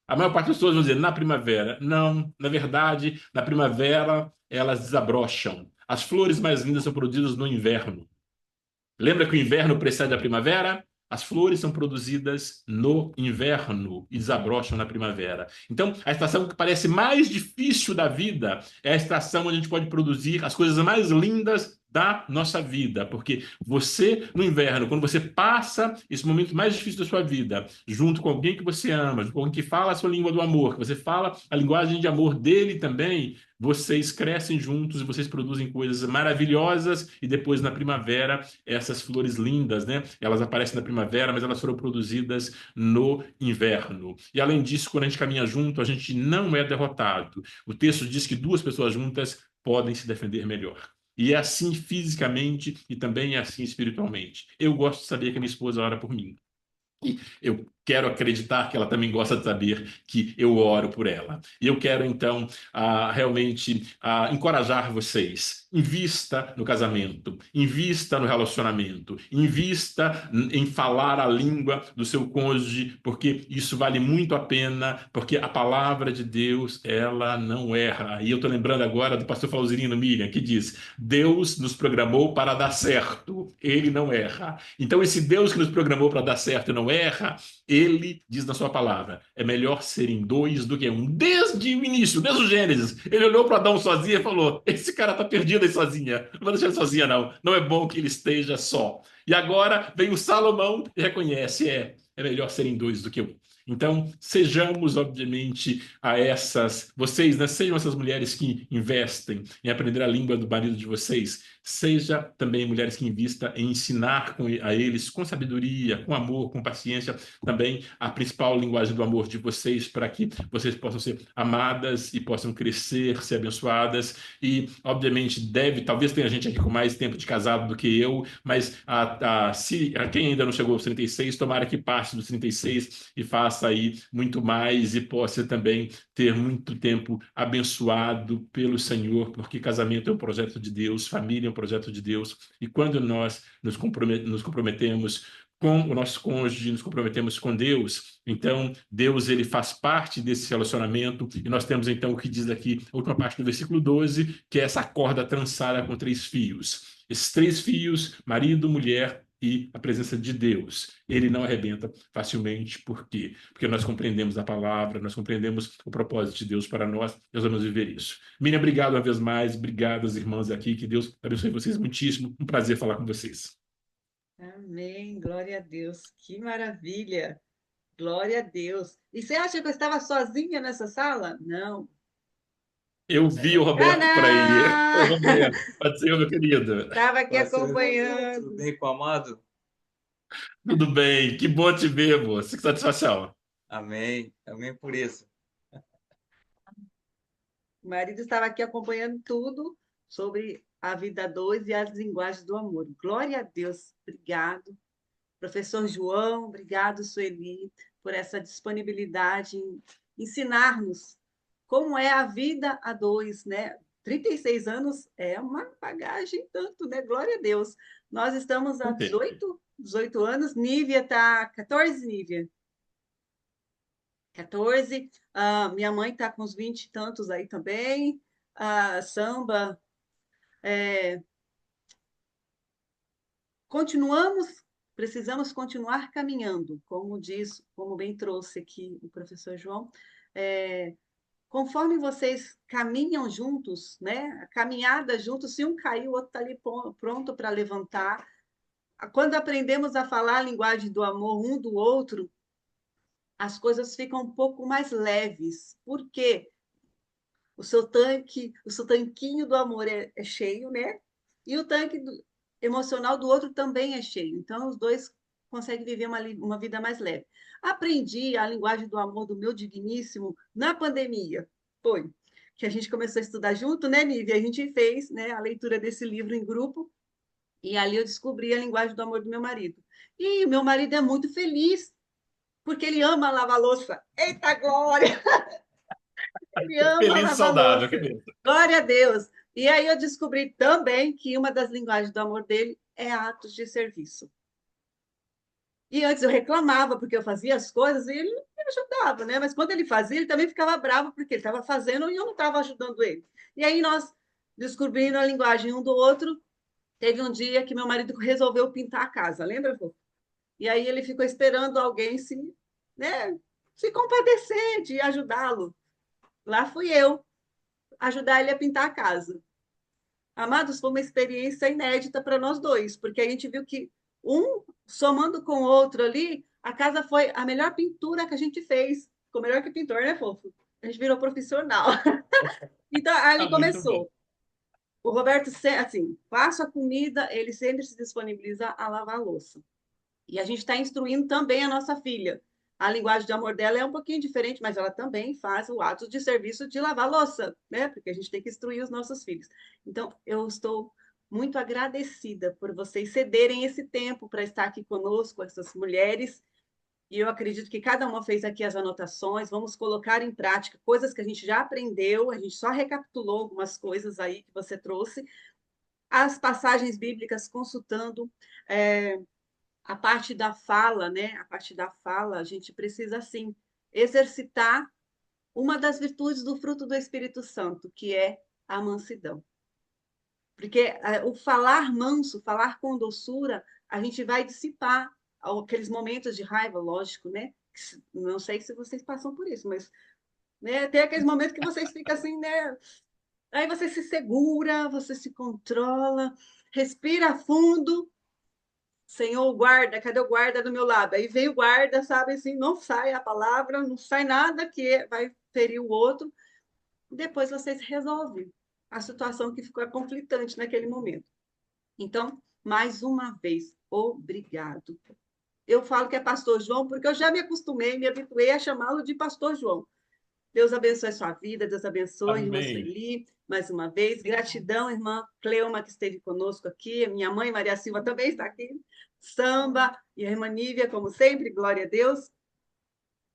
A maior parte das pessoas vão dizer na primavera. Não, na verdade, na primavera elas desabrocham. As flores mais lindas são produzidas no inverno. Lembra que o inverno precede a primavera? As flores são produzidas no inverno e desabrocham na primavera. Então, a estação que parece mais difícil da vida é a estação onde a gente pode produzir as coisas mais lindas da nossa vida, porque você, no inverno, quando você passa esse momento mais difícil da sua vida, junto com alguém que você ama, junto com alguém que fala a sua língua do amor, que você fala a linguagem de amor dele também, vocês crescem juntos e vocês produzem coisas maravilhosas, e depois na primavera essas flores lindas, né? Elas aparecem na primavera, mas elas foram produzidas no inverno. E além disso, quando a gente caminha junto, a gente não é derrotado. O texto diz que duas pessoas juntas podem se defender melhor. E é assim fisicamente e também é assim espiritualmente. Eu gosto de saber que a minha esposa ora por mim. E eu quero acreditar que ela também gosta de saber que eu oro por ela. E eu quero, então, realmente encorajar vocês. Invista no casamento, invista no relacionamento, invista em falar a língua do seu cônjuge, porque isso vale muito a pena, porque a palavra de Deus, ela não erra. E eu estou lembrando agora do pastor Flauzirino Miriam, que diz: Deus nos programou para dar certo, ele não erra. Então, esse Deus que nos programou para dar certo e não erra, ele diz na sua palavra: é melhor serem dois do que um. Desde o início, desde o Gênesis, ele olhou para Adão sozinho e falou: esse cara está perdido aí sozinha, não vou deixar ele sozinha, não. Não é bom que ele esteja só. E agora vem o Salomão e reconhece: é melhor serem dois do que um. Então, sejamos, obviamente, vocês, né? Sejam essas mulheres que investem em aprender a língua do marido de vocês. Seja também mulheres que invistam em ensinar a eles com sabedoria, com amor, com paciência, também a principal linguagem do amor de vocês, para que vocês possam ser amadas e possam crescer, ser abençoadas. E, obviamente, talvez tenha gente aqui com mais tempo de casado do que eu, mas se quem ainda não chegou aos 36, tomara que passe dos 36 e faça aí muito mais e possa também ter muito tempo abençoado pelo Senhor, porque casamento é um projeto de Deus, família é um projeto de Deus, e quando nós nos comprometemos com o nosso cônjuge, nos comprometemos com Deus, então Deus ele faz parte desse relacionamento, e nós temos então o que diz aqui, a última parte do versículo 12, que é essa corda trançada com 3 fios. Esses 3 fios, marido, mulher e a presença de Deus. Ele não arrebenta facilmente. Por quê? Porque nós compreendemos a palavra, nós compreendemos o propósito de Deus para nós vamos viver isso. Miriam, obrigado uma vez mais, obrigado às irmãs aqui, que Deus abençoe vocês muitíssimo. Um prazer falar com vocês. Amém, glória a Deus, que maravilha, glória a Deus. E você acha que eu estava sozinha nessa sala? Não. Eu vi o Roberto por aí. Oi, Tcharam! Roberto. Pode ser, meu querido. Estava aqui Paz seja com tudo acompanhando. bem com o amado? Tudo bem? Que bom te ver, moço. Que satisfação. Amém. Amém por isso. O marido estava aqui acompanhando tudo sobre a vida a dois e as linguagens do amor. Glória a Deus, obrigado. Professor João, obrigado, Sueli, por essa disponibilidade em ensinar-nos como é a vida a dois, né? 36 anos é uma bagagem tanto, né? Glória a Deus. Nós estamos há Entendi. 18 anos, Nívia está 14, Nívia. 14. Minha mãe está com uns 20 e tantos aí também. Samba. Continuamos, precisamos continuar caminhando, como diz, como bem trouxe aqui o professor João. Conforme vocês caminham juntos, né? A caminhada juntos, se um cair, o outro está ali pronto para levantar. Quando aprendemos a falar a linguagem do amor um do outro, as coisas ficam um pouco mais leves. Por quê? O seu tanquinho do amor é cheio, né? E o tanque emocional do outro também é cheio. Então, os dois conseguem viver uma vida mais leve. Aprendi a linguagem do amor do meu digníssimo na pandemia. Foi. Que a gente começou a estudar junto, né, Nívia? A gente fez, né, a leitura desse livro em grupo. E ali eu descobri a linguagem do amor do meu marido. E o meu marido é muito feliz, porque ele ama lavar louça. Eita glória! Ele ama Feliz e lavar saudável, que louça. bem. Glória a Deus. E aí eu descobri também que uma das linguagens do amor dele é atos de serviço. E antes eu reclamava porque eu fazia as coisas e ele me ajudava, né? Mas quando ele fazia, ele também ficava bravo porque ele estava fazendo e eu não estava ajudando ele. E aí nós descobrindo a linguagem um do outro, teve um dia que meu marido resolveu pintar a casa, lembra, vô? E aí ele ficou esperando alguém né, se compadecer de ajudá-lo. Lá fui eu ajudar ele a pintar a casa. Amados, foi uma experiência inédita para nós dois, porque a gente viu que um somando com o outro ali, a casa foi a melhor pintura que a gente fez. Ficou melhor que pintor, né, fofo? A gente virou profissional. Então, ali Tá muito bom. começou. O Roberto, assim, faço a comida, ele sempre se disponibiliza a lavar a louça. E a gente está instruindo também a nossa filha. A linguagem de amor dela é um pouquinho diferente, mas ela também faz o ato de serviço de lavar louça, né? Porque a gente tem que instruir os nossos filhos. Então, eu estou muito agradecida por vocês cederem esse tempo para estar aqui conosco, essas mulheres, e eu acredito que cada uma fez aqui as anotações, vamos colocar em prática coisas que a gente já aprendeu, a gente só recapitulou algumas coisas aí que você trouxe, as passagens bíblicas consultando, é, a parte da fala, né? A parte da fala, a gente precisa, sim, exercitar uma das virtudes do fruto do Espírito Santo, que é a mansidão. Porque o falar manso, falar com doçura, a gente vai dissipar aqueles momentos de raiva, lógico, né? Não sei se vocês passam por isso, mas né, tem aqueles momentos que vocês ficam assim, né? Aí você se segura, você se controla, respira fundo. Senhor, guarda, cadê o guarda do meu lado? Aí veio o guarda, sabe assim, não sai a palavra, não sai nada que vai ferir o outro. Depois vocês resolvem a situação que ficou conflitante naquele momento. Então, mais uma vez, obrigado. Eu falo que é Pastor João porque eu já me acostumei, me habituei a chamá-lo de Pastor João. Deus abençoe a sua vida, Deus abençoe, irmã Amém. Sueli, mais uma vez. Gratidão, irmã Cleuma, que esteve conosco aqui. A minha mãe, Maria Silva, também está aqui. Samba e a irmã Nívia, como sempre, glória a Deus.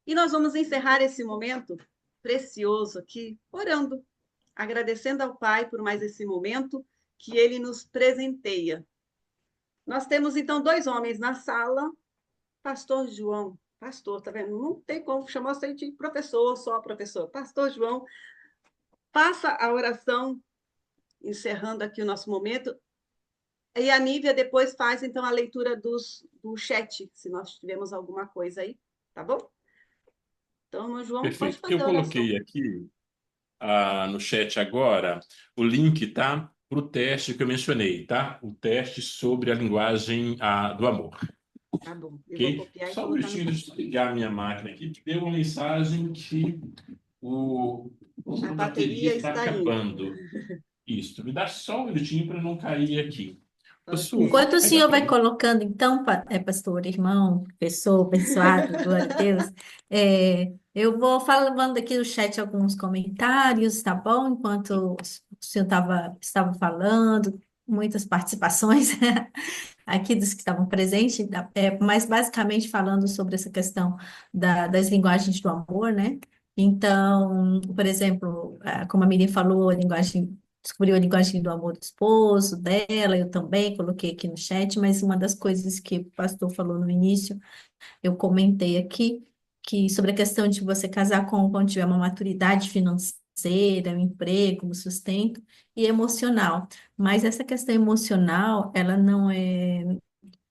E nós vamos encerrar esse momento precioso aqui, orando, agradecendo ao Pai por mais esse momento que ele nos presenteia. Nós temos, então, dois homens na sala. Pastor João, pastor, tá vendo? Não tem como chamar você de professor, só professor. Pastor João, faça a oração, encerrando aqui o nosso momento. E a Nívia depois faz, então, a leitura do chat, se nós tivermos alguma coisa aí, tá bom? Então, irmão João, pode Perfeito. fazer Eu a oração. coloquei aqui no chat agora o link, tá? Para o teste que eu mencionei, tá? O teste sobre a linguagem do amor, Tá bom, eu vou ok? copiar e Só um colocar no minutinho, deixa chat. eu ligar a minha máquina aqui, que deu uma mensagem que o, A a bateria bateria está está indo. acabando. Isso, me dá só um minutinho para não cair aqui. Ô, Su, Ok. Enquanto o aí dá senhor para vai mim? colocando, então, pastor, irmão, pessoa, abençoado, glória a Deus, eu vou falando aqui no chat alguns comentários, tá bom? Enquanto o senhor estava falando, muitas participações aqui dos que estavam presentes, mas basicamente falando sobre essa questão das linguagens do amor, né? Então, por exemplo, como a Miriam falou, a linguagem descobriu a linguagem do amor do esposo, dela, eu também coloquei aqui no chat, mas uma das coisas que o pastor falou no início, eu comentei aqui, que sobre a questão de você casar com quando tiver uma maturidade financeira, um emprego, um sustento, e emocional. Mas essa questão emocional, ela não é.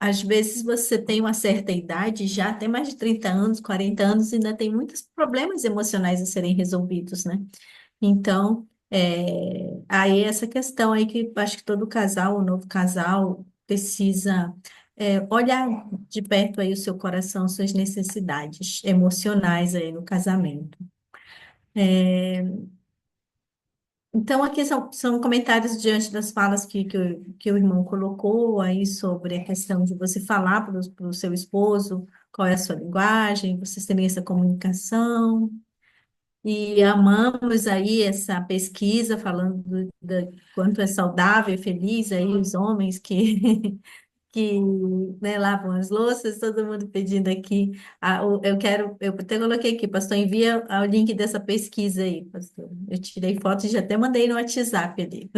Às vezes você tem uma certa idade, já tem mais de 30 anos, 40 anos, e ainda tem muitos problemas emocionais a serem resolvidos, né? Então, aí essa questão aí que acho que todo casal, o novo casal, precisa olhar de perto aí o seu coração, suas necessidades emocionais aí no casamento. Então, aqui são comentários diante das falas que o irmão colocou aí sobre a questão de você falar para o seu esposo qual é a sua linguagem, vocês terem essa comunicação. E amamos aí essa pesquisa falando do quanto é saudável e feliz aí os homens que, que né, lavam as louças, todo mundo pedindo aqui. Eu até coloquei aqui, pastor, envia o link dessa pesquisa aí, pastor. Eu tirei foto e já até mandei no WhatsApp ali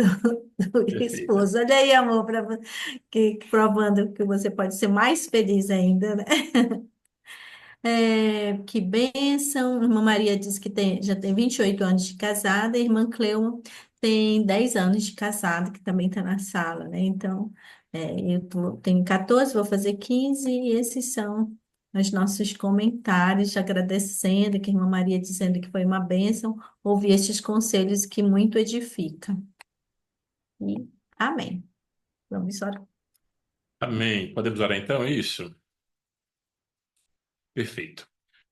do Perfeito. esposo. Olha aí, amor, provando que você pode ser mais feliz ainda, né? Que bênção. Irmã Maria diz que já tem 28 anos de casada, a irmã Cleuma tem 10 anos de casada, que também está na sala, né? Então, tenho 14, vou fazer 15, e esses são os nossos comentários, agradecendo, que a irmã Maria dizendo que foi uma bênção ouvir estes conselhos que muito edificam. E amém. Vamos orar. Amém. Podemos orar então, é isso? Perfeito.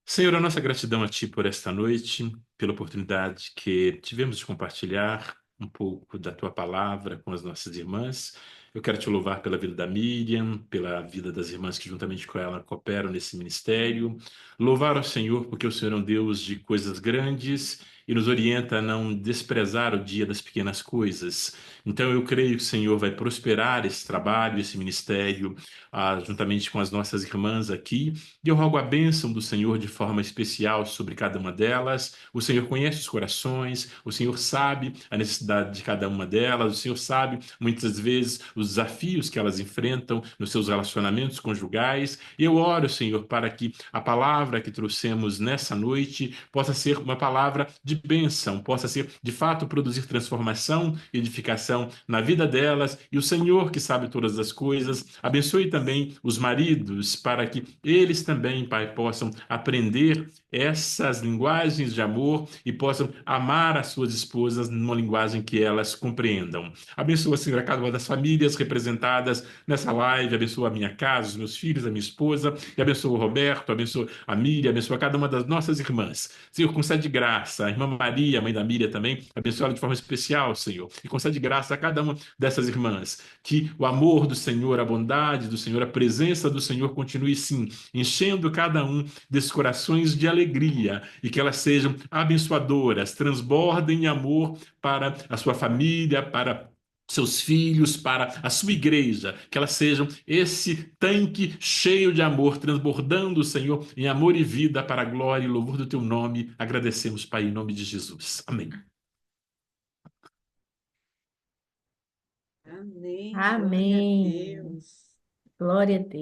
Senhor, a nossa gratidão a Ti por esta noite, pela oportunidade que tivemos de compartilhar um pouco da Tua palavra com as nossas irmãs. Eu quero Te louvar pela vida da Miriam, pela vida das irmãs que juntamente com ela cooperam nesse ministério. Louvar ao Senhor porque o Senhor é um Deus de coisas grandes e nos orienta a não desprezar o dia das pequenas coisas. Então eu creio que o Senhor vai prosperar esse trabalho, esse ministério, juntamente com as nossas irmãs aqui. E eu rogo a bênção do Senhor de forma especial sobre cada uma delas. O Senhor conhece os corações, o Senhor sabe a necessidade de cada uma delas, o Senhor sabe muitas vezes os desafios que elas enfrentam nos seus relacionamentos conjugais. E eu oro, Senhor, para que a palavra que trouxemos nessa noite possa ser uma palavra de bênção, possa ser de fato produzir transformação e edificação na vida delas. E o Senhor, que sabe todas as coisas, abençoe também os maridos, para que eles também, Pai, possam aprender essas linguagens de amor e possam amar as suas esposas numa linguagem que elas compreendam. Abençoa, Senhor, a cada uma das famílias representadas nessa live, abençoa a minha casa, os meus filhos, a minha esposa, e abençoa o Roberto, abençoa a Miriam, abençoa cada uma das nossas irmãs. Senhor, concede graça, a irmã Maria, a mãe da Miriam também, abençoa ela de forma especial, Senhor, e concede graça a cada uma dessas irmãs, que o amor do Senhor, a bondade do Senhor, a presença do Senhor continue, sim, enchendo cada um desses corações de alegria e que elas sejam abençoadoras, transbordem em amor para a sua família, para seus filhos, para a sua igreja, que elas sejam esse tanque cheio de amor, transbordando, Senhor, em amor e vida para a glória e louvor do teu nome. Agradecemos, Pai, em nome de Jesus. Amém. Amém. Glória a Amém. Deus. Glória a Deus.